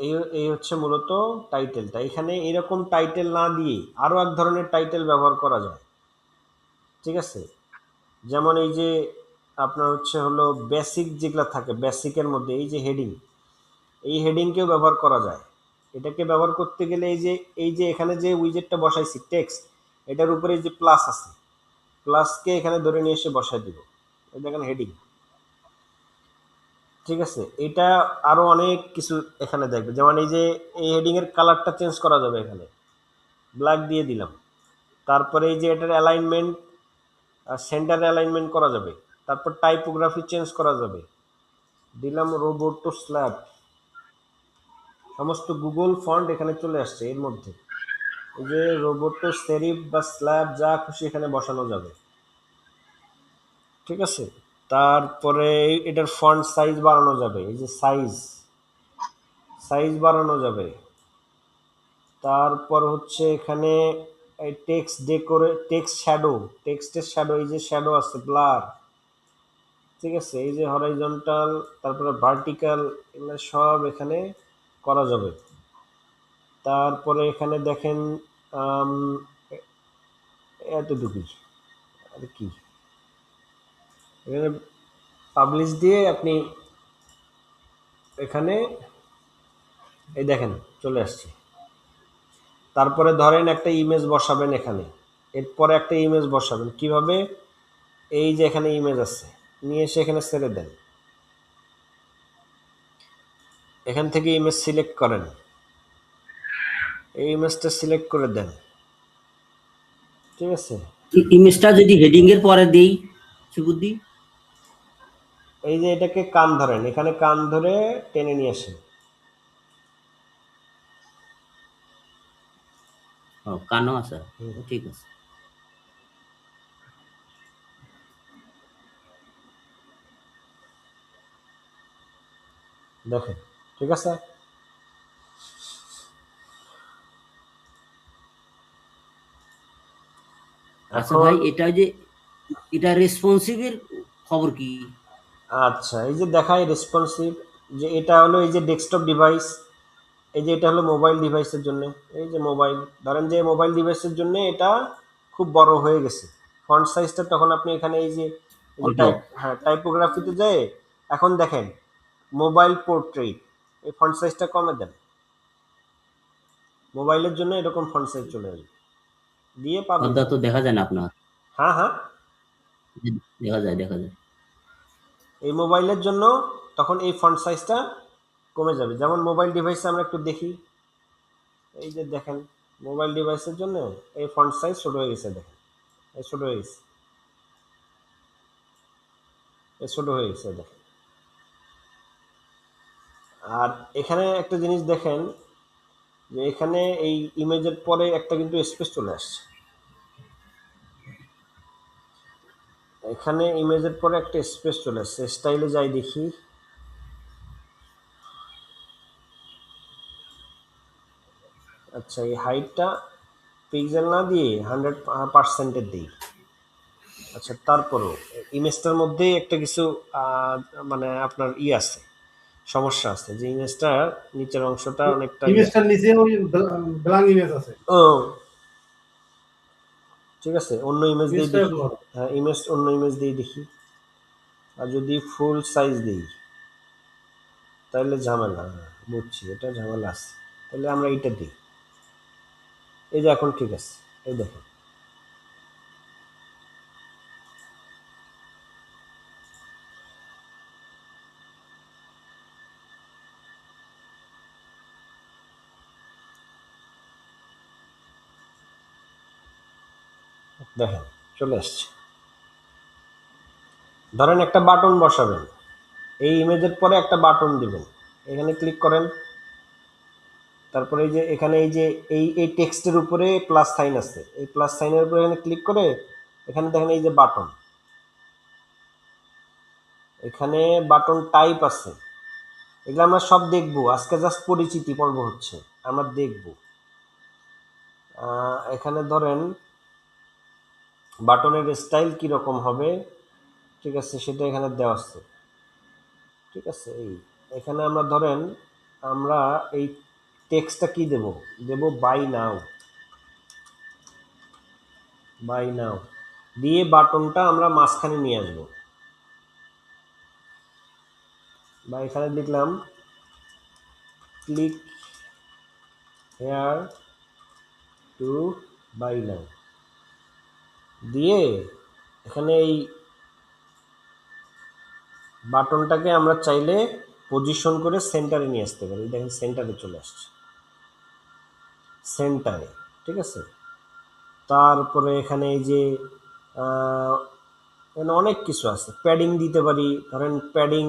এই এই হচ্ছে মূলত টাইটেলটা। এখানে এরকম টাইটেল না দিয়ে আরও এক ধরনের টাইটেল ব্যবহার করা যায়। ঠিক আছে, যেমন এই যে আপনার হচ্ছে হলো বেসিক যেগুলো থাকে, বেসিকের মধ্যে এই যে হেডিং, এই হেডিংকেও ব্যবহার করা যায়। এটাকে ব্যবহার করতে গেলে এই যে এখানে যে উইজেটটা বসাইছি টেক্সট, এটার উপরে যে প্লাস আছে, প্লাসকে এখানে ধরে নিয়ে এসে বসাই দিব। এই দেখেন হেডিং। ঠিক আছে, এটা আরো অনেক কিছু এখানে দেখবে। যেমন এই যে এই হেডিং এর কালারটা চেঞ্জ করা যাবে, এখানে ব্ল্যাক দিয়ে দিলাম। তারপরে এই যে এটার অ্যালাইনমেন্ট, সেন্টার অ্যালাইনমেন্ট করা যাবে। তারপর টাইপোগ্রাফি চেঞ্জ করা যাবে, দিলাম রোবোটো স্ল্যাব। সমস্ত গুগল ফন্ট এখানে চলে আসছে এর মধ্যে। এই যে রোবোটো সেরিফ বা স্ল্যাব যা খুশি এখানে বসানো যাবে। ঠিক আছে, তারপরে এটার ফন্ট সাইজ বাড়ানো যাবে, এই যে সাইজ বাড়ানো যাবে। তারপর হচ্ছে এখানে এই টেক্সট শ্যাডো, টেক্সটের শ্যাডো, এই যে শ্যাডো আছে, ব্লার। ঠিক আছে, এই যে হরাইজন্টাল, তারপরে ভার্টিক্যাল, এগুলো সব এখানে করা যাবে। তারপরে এখানে দেখেন আম, এতটুকুই আর কি, এখানে পাবলিশ দিয়ে আপনি এখানে এই দেখেন চলে আসছে। তারপরে ধরেন একটা ইমেজ বসাবেন এখানে, এরপরে একটা ইমেজ বসাবেন কিভাবে, এই যে এখানে ইমেজ আছে নিয়ে এসে এখানে ছেড়ে দেন, এখান থেকে ইমেজ সিলেক্ট করেন, এই ইমেজটা সিলেক্ট করে দেন, ঠিক আছে। ইমেজটা যদি হেডিং এর পরে দেই সুবুদ্ধি, এই যে এটাকে কান ধরেন, এখানে কান ধরে টেনে নিয়ে আসেন, কানো আছে, ঠিক আছে। দেখেন ঠিক আছে। আচ্ছা ভাই, এটা যে এটা রেসপন্সিভের খবর কি? আচ্ছা, এই যে দেখায় রেসপন্সিভ, যে এটা হলো এই যে ডেস্কটপ ডিভাইস, এই যে এটা হলো মোবাইল ডিভাইসের জন্য, এই যে মোবাইল, ধরেন যে মোবাইল ডিভাইসের জন্য এটা খুব বড় হয়ে গেছে ফন্ট সাইজটা, তখন আপনি এখানে এই যে টাইপ, হ্যাঁ টাইপোগ্রাফিতে যায়, এখন দেখেন মোবাইল পোর্ট্রেট, এই ফন্ট সাইজটা কমে দেন, মোবাইলের জন্য এরকম ফন্ট সাইজ চলে আসবে, দিয়ে পাবেন। পর্দা তো দেখা যায় না আপনার? হ্যাঁ হ্যাঁ, দেখা যায়, দেখা যায়। এই মোবাইলের জন্য তখন এই ফন্ট সাইজটা কমে যাবে। যেমন মোবাইল ডিভাইসে আমরা একটু দেখি, এই যে দেখেন মোবাইল ডিভাইসের জন্য এই ফন্ট সাইজ ছোট হয়ে গেছে, দেখেন এই ছোট হয়ে গেছে, এই ছোট হয়ে গেছে দেখেন। আর এখানে একটা জিনিস দেখেন যে এখানে এই ইমেজের পরে একটা কিন্তু স্পেস চলে আসছে, এখানে ইমেজের পরে একটা স্পেস চলে আসছে। স্টাইলে যাই দেখি, আচ্ছা এই হাইটটা পিক্সেল না দিয়ে 100%-এর দিই। আচ্ছা তারপরও ইমেজটার মধ্যেই একটা কিছু মানে আপনার আছে, সমস্যা আছে, যে ইমেজটার নিচের অংশটা অনেকটা ইমেজটার নিচে ওই ব্ল্যাঙ্ক ইমেজ আছে, ও ঠিক আছে, অন্য ইমেজ দিয়ে ইমেজটা দেখি। হ্যাঁ ইমেজ, অন্য ইমেজ দিয়ে দেখি। আর যদি ফুল সাইজ দিই তাহলে ঝামেলা, বুঝছি এটা ঝামেলা আছে, তাহলে আমরা এইটা দিই। এই যে এখন ঠিক আছে, এই দেখেন দেখেন চলে আসছে। ধরেন একটা বাটন বসাবেন, এই ইমেজের পরে একটা বাটন দিবেন, এখানে ক্লিক করেন, তারপরে এই যে এখানে এই যে এই টেক্সটের উপরে প্লাস সাইন আছে, এই প্লাস সাইনের উপরে এখানে ক্লিক করে এখানে দেখেন এই যে বাটন, এখানে বাটন টাইপ আছে, এগুলো আমরা সব দেখবো আজকে, জাস্ট পরিচিতি পর্ব হচ্ছে, আমরা দেখব। এখানে ধরেন বাটনের স্টাইল কি রকম হবে, ঠিক আছে, সেটা এখানে দেওয়া আছে, ঠিক আছে। এখানে আমরা ধরেন আমরা এই টেক্সটটা কি দেব, দেব বাই নাও, বাই নাও দিয়ে বাটনটা আমরা মাঝখানে নিয়ে আসবো, বা এখানে লিখলাম ক্লিক হেয়ার টু বাই নাও দিয়ে এখানে এই বাটনটাকে আমরা চাইলে পজিশন করে সেন্টারে নিয়ে আসতে পারি, দেখেন সেন্টারে চলে আসছে, সেন্টারে, ঠিক আছে। তারপরে এখানে এই যে এখানে অনেক কিছু আছে, প্যাডিং দিতে পারি, ধরেন প্যাডিং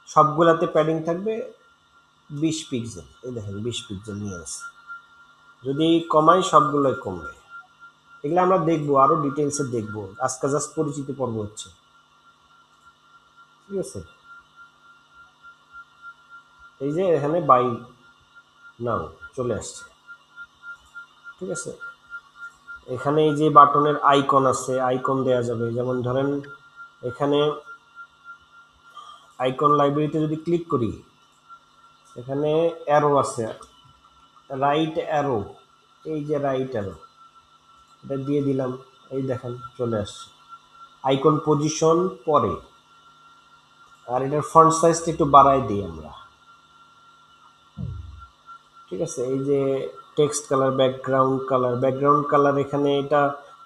সবগুলাতে প্যাডিং থাকবে 20 পিক্সেল, এই দেখেন 20 পিক্সেল নিয়ে আসে, যদি কমাই সবগুলোই কমবে। এগুলো আমরা দেখবো, আরো ডিটেলসে দেখবো, আজকে জাস্ট পরিচিতি পর্ব হচ্ছে, ঠিক আছে। এই যে এখানে বাই নাও চলে আসছে, ঠিক আছে। এখানে এই যে বাটনের আইকন আছে, আইকন দেয়া যাবে, যেমন ধরেন এখানে আইকন লাইব্রেরিতে যদি ক্লিক করি, এখানে অ্যারো আছে, রাইট অ্যারো, এই যে রাইট অ্যারো, এটা দিয়ে দিলাম, এই দেখেন চলে আসছে। আইকন পজিশন পরে, আর এটার ফন্ট সাইজটা একটু বাড়াই দিই আমরা, ঠিক আছে। এই যে টেক্সট কালার, ব্যাকগ্রাউন্ড কালার এখানে এটা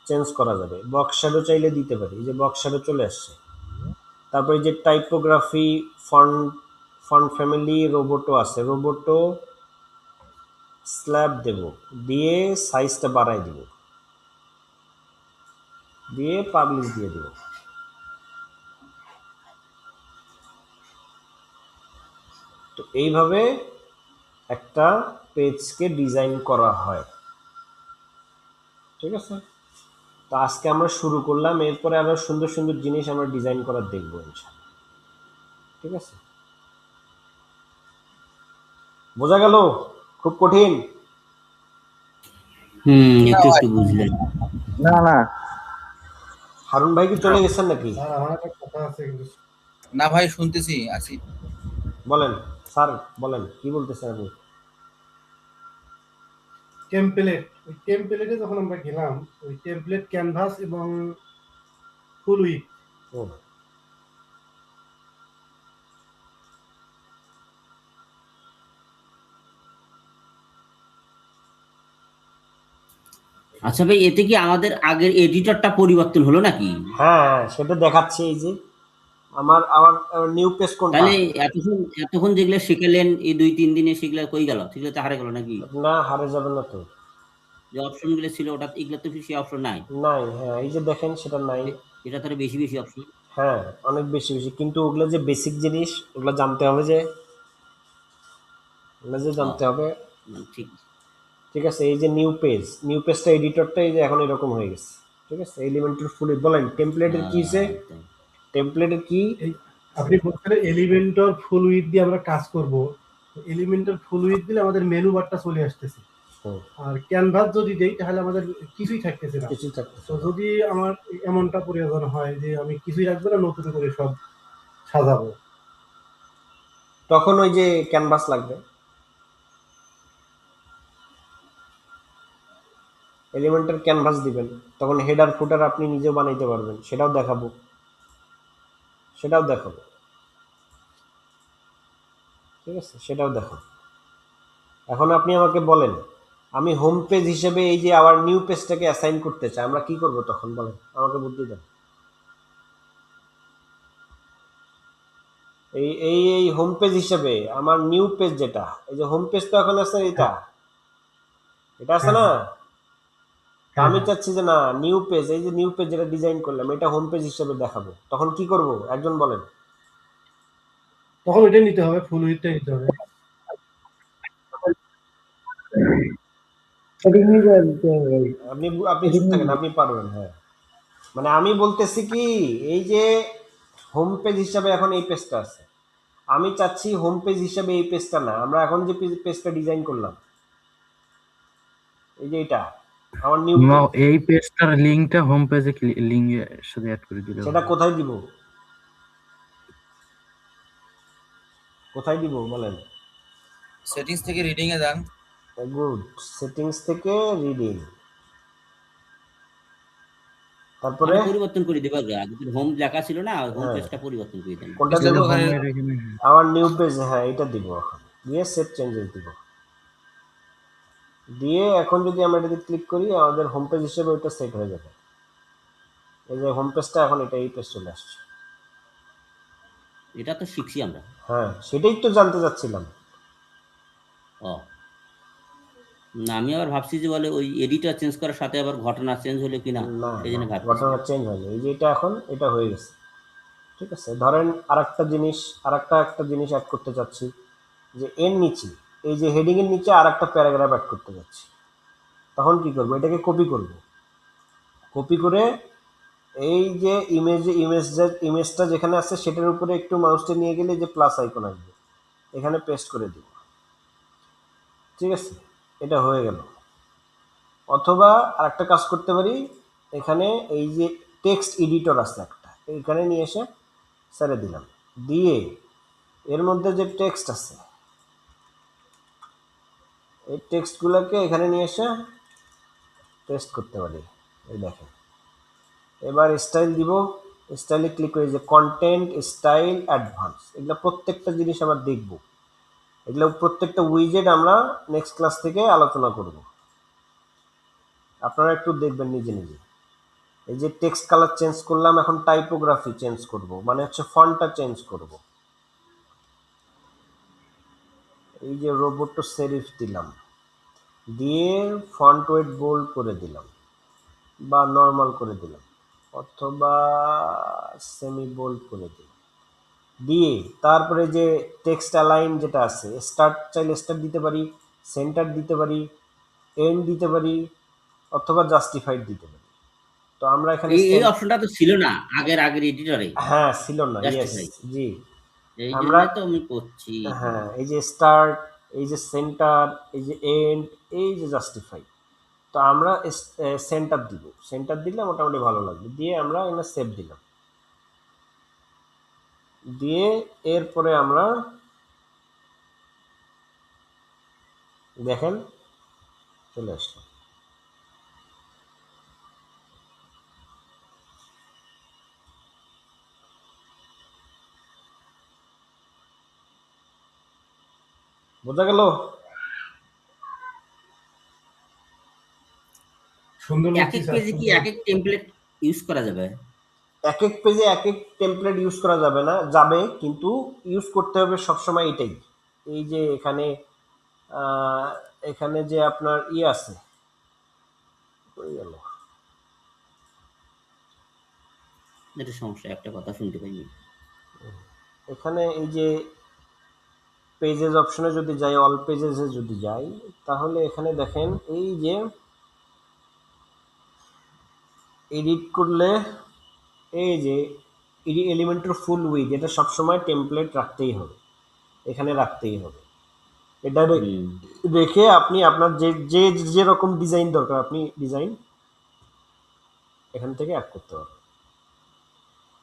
চেঞ্জ করা যাবে। বক্স শ্যাডো চাইলে দিতে পারি, এই যে বক্স শ্যাডো চলে আসছে। তারপরে যে typography, font font family, Roboto আছে, রোবোটো স্ল্যাব দেব, দিয়ে সাইজটা বাড়াই দেব, দিয়ে পাবলিশ দিয়ে দেব। তো এইভাবে একটা পেজকে ডিজাইন করা হয়, ঠিক আছে। তো আজকে আমরা শুরু করলাম, এরপরে আরো সুন্দর সুন্দর জিনিস আমরা ডিজাইন করার দেখবো ইনশাআল্লাহ, ঠিক আছে। বোঝা গেল? খুব কঠিন? একটু একটু বুঝলেন। না হারুন ভাই কি চলে গেছেন নাকি? স্যার আমার একটা কথা আছে কিন্তু। না ভাই, শুনতেছি, আছি। বলেন স্যার, বলেন কি বলতেছেন আপনি? টেমপ্লেট, ওই টেমপ্লেটে যখন আমরা গেলাম, ওই টেমপ্লেট ক্যানভাস এবং ফুল উইথ, ও, আচ্ছা ভাই, এতে কি আমাদের আগের এডিটরটা পরিবর্তন হলো নাকি? হ্যাঁ সেটা দেখাচ্ছে। এই যে আমার আমার নিউ পেজ কোনটা? তাহলে এতক্ষণ যেগুলো শিখালেন এই 2-3 দিনে, সেগুলো কই গেল? সেগুলো তো হারিয়ে গেল নাকি? না, হারে যাবে না তো। যে অপশন গুলো ছিল, ওটা এগুলো তো বেশি অপশন নাই। নাই, হ্যাঁ এই যে দেখেন সেটা নাই। এটা তো বেশি বেশি অপশন। হ্যাঁ অনেক বেশি বেশি, কিন্তু ওগুলো যে বেসিক জিনিস, ওগুলো জানতে হবে, যে ওগুলো যে জানতে হবে, ঠিক। ঠিক আছে। এই যে নিউ পেজটা এডিটরটা এই যে এখন এরকম হয়ে গেছে, ঠিক আছে। এলিমেন্টের ফুল বলেন, টেমপ্লেটের কি আছে? টেমপ্লেটের কি? এই আপনি বলছিলেন এলিমেন্টর ফুল উইথ দিয়ে আমরা কাজ করব। এলিমেন্টর ফুল উইথ দিলে আমাদের মেনু বারটা চলে আসতেছে, হুম, আর ক্যানভাস যদি দেই তাহলে আমাদের কিছুই থাকতেছে না। কিছুই থাকতেছে তো না। যদি আমার এমনটা প্রয়োজন হয় যে আমি কিছুই রাখবো না, নতুন করে সব সাজাবো, তখন ওই যে ক্যানভাস লাগবে, এলিমেন্টের ক্যানভাস দিবেন, তখন হেডার ফুটার আপনি নিজেও বানাইতে পারবেন, সেটাও দেখাবো, ঠিক আছে, সেটাও দেখাবো। এখন আপনি আমাকে বলেন, আমি হোম পেজ হিসেবে এই যে আবার নিউ পেজটাকে অ্যাসাইন করতে চাই, আমরা কি করব তখন? বলেন, আমাকে বুদ্ধি দেন। এই হোম পেজ হিসেবে আমার নিউ পেজ যেটা, এই যে হোম পেজ তো এখন আছে, এটা আছে না? তা আমি চাচ্ছি যে না, নিউ পেজ, এই যে নিউ পেজ যেটা ডিজাইন করলাম, এটা হোম পেজ হিসেবে দেখাবো, তখন কি করব একজন বলেন। তখন ওইটা নিতে হবে, ফুল উইথটা নিতে হবে। আপনি আপনি চুপ থাকেন, আপনি পারবেন, হ্যাঁ। মানে আমি বলতেছি কি, এই যে হোম পেজ হিসাবে এখন এই পেজটা আছে, আমি চাচ্ছি হোম পেজ হিসাবে এই পেজটা না, আমরা এখন যে পেজটা ডিজাইন করলাম, এই যে এটা আমার নিউ পেজ, এই পেজটার লিংকটা হোম পেজে লিংক এর সাথে অ্যাড করে দিলে সেটা কোথায় দিব? কোথায় দিব বলেন? সেটিংস থেকে রিডিং এ যান। গুড, সেটিংস থেকে রিডিং, তারপরে পরিবর্তন করে দিবা। আগে হোম লেখা ছিল না, হোম হ্যাঁ, পেজটা পরিবর্তন করে দেন। কোনটা দেব? ওখানে আমার নিউ পেজ, হ্যাঁ এটা দিব এখন, দিয়ে সেভ চেঞ্জেস দিব, দিয়ে এখন যদি আমরা এটাতে ক্লিক করি, আমাদের হোম পেজ হিসেবে ওইটা সেট হয়ে যাবে। এই যে হোম পেজটা এখন এটা, এই পেজ চলে আসছে। এটা তো শিখছি আমরা। হ্যাঁ সেটাই তো জানতে চাচ্ছিলাম। ও না, আমি আবার ভাবছি যে বলে ওই এডিটর চেঞ্জ করার সাথে আবার ঘটনা চেঞ্জ হলো কিনা, না এই জন্য ভাবছি। ঘটনা চেঞ্জ হয়নি, এই যে এটা এখন এটা হয়ে গেছে, ঠিক আছে। ধরেন একটা জিনিস অ্যাড করতে চাচ্ছি, যে এর নিচে, এই যে হেডিং এর নিচে একটা প্যারাগ্রাফ অ্যাড করতে যাচ্ছি, তখন কি করব? এটাকে কপি করে এই যে ইমেজটা যেখানে আছে সেটার উপরে একটু মাউসটা নিয়ে গেলে যে প্লাস আইকন আসবে, এখানে পেস্ট করে দিব, ঠিক আছে। এটা হয়ে গেল। অথবা আরেকটা কাজ করতে পারি, এখানে এই যে টেক্সট এডিটর আছে একটা, এখানে নিয়ে এসে ছেড়ে দিলাম, দিয়ে এর মধ্যে যে টেক্সট আছে, এই টেক্সটগুলোকে এখানে নিয়ে এসে পেস্ট করতে পারি। এই দেখেন, এবার স্টাইল দিব, স্টাইলে ক্লিক করে যে কন্টেন্ট স্টাইল অ্যাডভান্স, এগুলো প্রত্যেকটা জিনিস আমরা দেখব, এগুলো প্রত্যেকটা উইজেট আমরা নেক্সট ক্লাস থেকে আলোচনা করব, আপনারা একটু দেখবেন নিজে নিজে। এই যে টেক্সট কালার চেঞ্জ করলাম, এখন টাইপোগ্রাফি চেঞ্জ করব, মানে হচ্ছে ফন্টটা চেঞ্জ করব। এই যে রোবট সেরিফ দিলাম, দিয়ে ফন্ট ওয়েট বোল্ড করে দিলাম বা নর্মাল করে দিলাম অথবা সেমি বোল্ড করে দিলাম, দিয়ে তারপরে যে টেক্সট অ্যালাইন যেটা আছে, স্টার্ট চাইলে স্টার্ট দিতে পারি, সেন্টার দিতে পারি, এন্ড দিতে পারি অথবা জাস্টিফাইড দিতে পারি। তো আমরা এখানে এই অপশনটা তো ছিল না আগের এডিটরে, হ্যাঁ ছিল না, ইয়েস জাস্টিফাই। জি, এই আমরা জন্য তো আমি করছি। হ্যাঁ এই যে স্টার্ট, এই যে সেন্টার, এই যে এন্ড, এই যে জাস্টিফাই, তো আমরা সেন্টার দিব, সেন্টার দিলে মোটামুটি ভালো লাগবে, দিয়ে আমরা এখানে সেভ দিলাম, দিয়ে এরপরে আমরা দেখেন চলে আসলো। বোঝা গেল? সুন্দর এক এক পেজে কি এক এক টেমপ্লেট ইউজ করা যাবে? এক এক পেজে এক এক টেমপ্লেট ইউজ করা যাবে না, যাবে, কিন্তু ইউজ করতে হবে সবসময় এটাই। এই যে এখানে এখানে যে আপনার আছে, কই গেল, এটা সমস্যা, একটা কথা শুনতে পাইনি। এখানে এই যে পেজেস অপশনে যদি যাই, অল পেজেসে যদি যাই, তাহলে এখানে দেখেন এই যে এডিট করলে এই যে এলিমেন্টের ফুল উইথ, এটা সবসময় টেমপ্লেট রাখতেই হবে, এখানে রাখতেই হবে। এটা রেখে আপনি আপনার যে যে যেরকম ডিজাইন দরকার আপনি ডিজাইন এখান থেকে অ্যাড করতে পারবেন।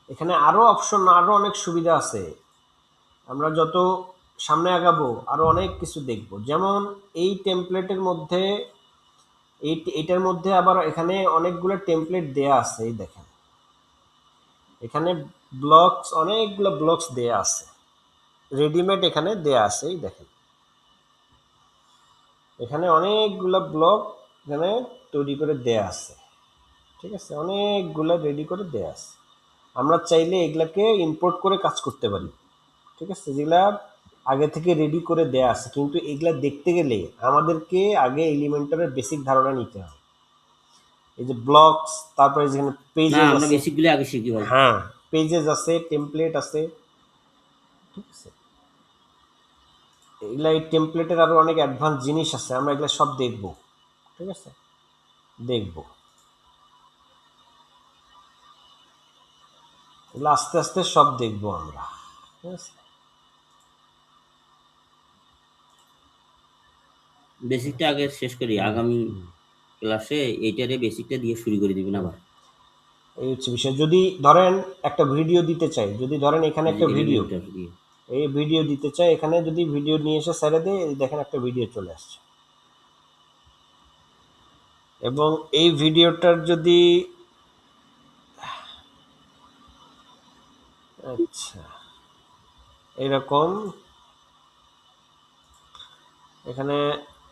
এখানে আরো অপশন, আরো অনেক সুবিধা আছে, আমরা যত সামনে আগাবো আরো অনেক কিছু দেখব। যেমন এই টেমপ্লেটের মধ্যে এইটার মধ্যে আবার এখানে অনেকগুলো টেমপ্লেট দেয়া আছে, এই দেখেন এখানে ব্লকস, অনেকগুলো ব্লকস দেয়া আছে, রেডিমেড এখানে দেয়া আছে, এই দেখেন এখানে অনেকগুলো ব্লক এখানে তৈরি করে দেয়া আছে, ঠিক আছে, অনেকগুলো রেডি করে দেয়া আছে। আমরা চাইলে এগুলাকে ইম্পোর্ট করে কাজ করতে পারি, ঠিক আছে, যেগুলা আগে থেকে রেডি করে দেয়া আছে, কিন্তু এগুলা দেখতে গেলে আমাদেরকে আগে এলিমেন্টারের বেসিক ধারণা নিতে হবে। এই যে ব্লকস, তারপরে যেখানে না, পেজেস আমরা আছে, বেসিকগুলো আগে শিখি ভাই। হ্যাঁ পেজেস আছে, টেমপ্লেট আছে, ঠিক আছে, এগুলা এই টেমপ্লেটের আরো অনেক অ্যাডভান্স জিনিস আছে, আমরা এগুলা সব দেখব, ঠিক আছে, দেখব এগুলো আস্তে আস্তে সব দেখবো আমরা, ঠিক আছে। বেসিকটা আগে শেষ করি, আগামী ক্লাসে এইটারে বেসিকটা দিয়ে শুরু করে দিবেন আবার। এই হচ্ছে বিষয়। যদি ধরেন একটা ভিডিও দিতে চাই, যদি ধরেন এখানে একটা ভিডিও, এলিমেন্টার দিয়ে এই ভিডিও দিতে চাই, এখানে যদি ভিডিও নিয়ে এসে ছেড়ে দেয়, এই দেখেন একটা ভিডিও চলে আসছে, এবং এই ভিডিওটার যদি আচ্ছা এরকম এখানে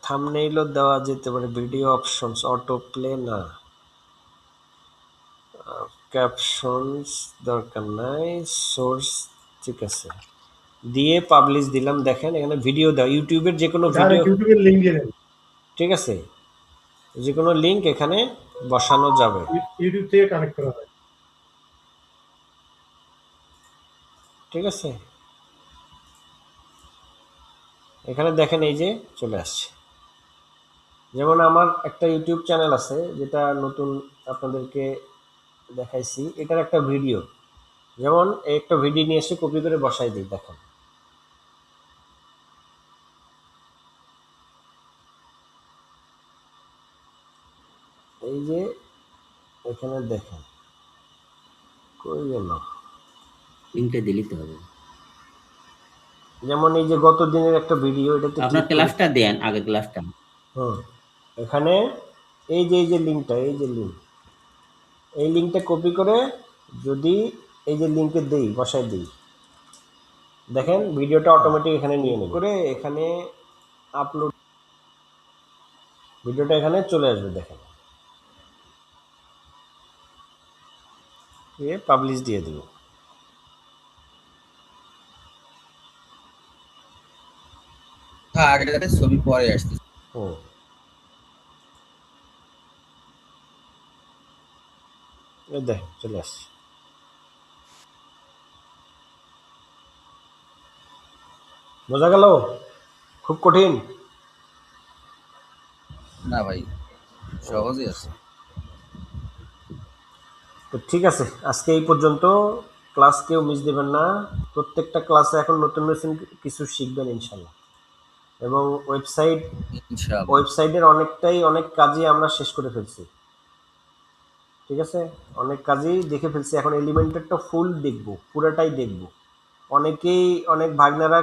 থাম্বনেইলও দেওয়া যেতে পারে, ভিডিও অপশনস, অটো প্লে না, ক্যাপশনস দরকার নাই, সোর্স, ঠিক আছে, দিয়ে পাবলিশ দিলাম। দেখেন এখানে ভিডিও দেওয়া, ইউটিউবের যে কোনো ভিডিও, ইউটিউবের লিংক দিয়ে দেন, ঠিক আছে, যে কোনো লিঙ্ক এখানে বসানো যাবে, ইউটিউব থেকে কানেক্ট করা হয়। ঠিক আছে, এখানে দেখেন এই যে চলে আসছে। যেমন আমার একটা ইউটিউব চ্যানেল আছে, যেটা নতুন আপনাদেরকে দেখাইছি, এটার একটা ভিডিও, যেমন এই একটা ভিডিও নিয়ে এসে কপি করে বসাই দিই, দেখেন এই যে এখানে দেখেন কই গেল, লিংকটা দিলিতে হবে। যেমন এই যে গত দিনের একটা ভিডিও, এটাতে আপনার ক্লিক করে, ক্লাসটা দেন, আগের ক্লাসটা। হুম এখানে এই যে লিঙ্কটা, এই যে লিঙ্ক, এই লিঙ্কটা কপি করে যদি এই যে লিঙ্কে দেই, বসায় দিই, দেখেন ভিডিওটা অটোমেটিক এখানে নিয়ে নেবে করে এখানে আপলোড, ভিডিওটা এখানে চলে আসবে। দেখেন পাবলিশ দিয়ে দেব। হ্যাঁ, আগে যাতে ছবি পরে আসছে। হুম এই দেখেন চলে আসছে। বোঝা গেল? খুব কঠিন? না ভাই, সহজই আছে। তো ঠিক আছে, আজকে এই পর্যন্ত। ক্লাস কেউ মিস দেবেন না। প্রত্যেকটা ক্লাসে এখন নতুন নতুন কিছু শিখবেন ইনশাল্লাহ। এবং ইনশাআল্লাহ। ওয়েবসাইটের অনেক কাজই আমরা শেষ করে ফেলছি। ঠিক আছে, অনেক কাজই দেখে ফেলছি। এখন এলিমেন্টারটা ফুল দেখবো, পুরাটাই দেখবো। অনেকেই, অনেক ভাগনারা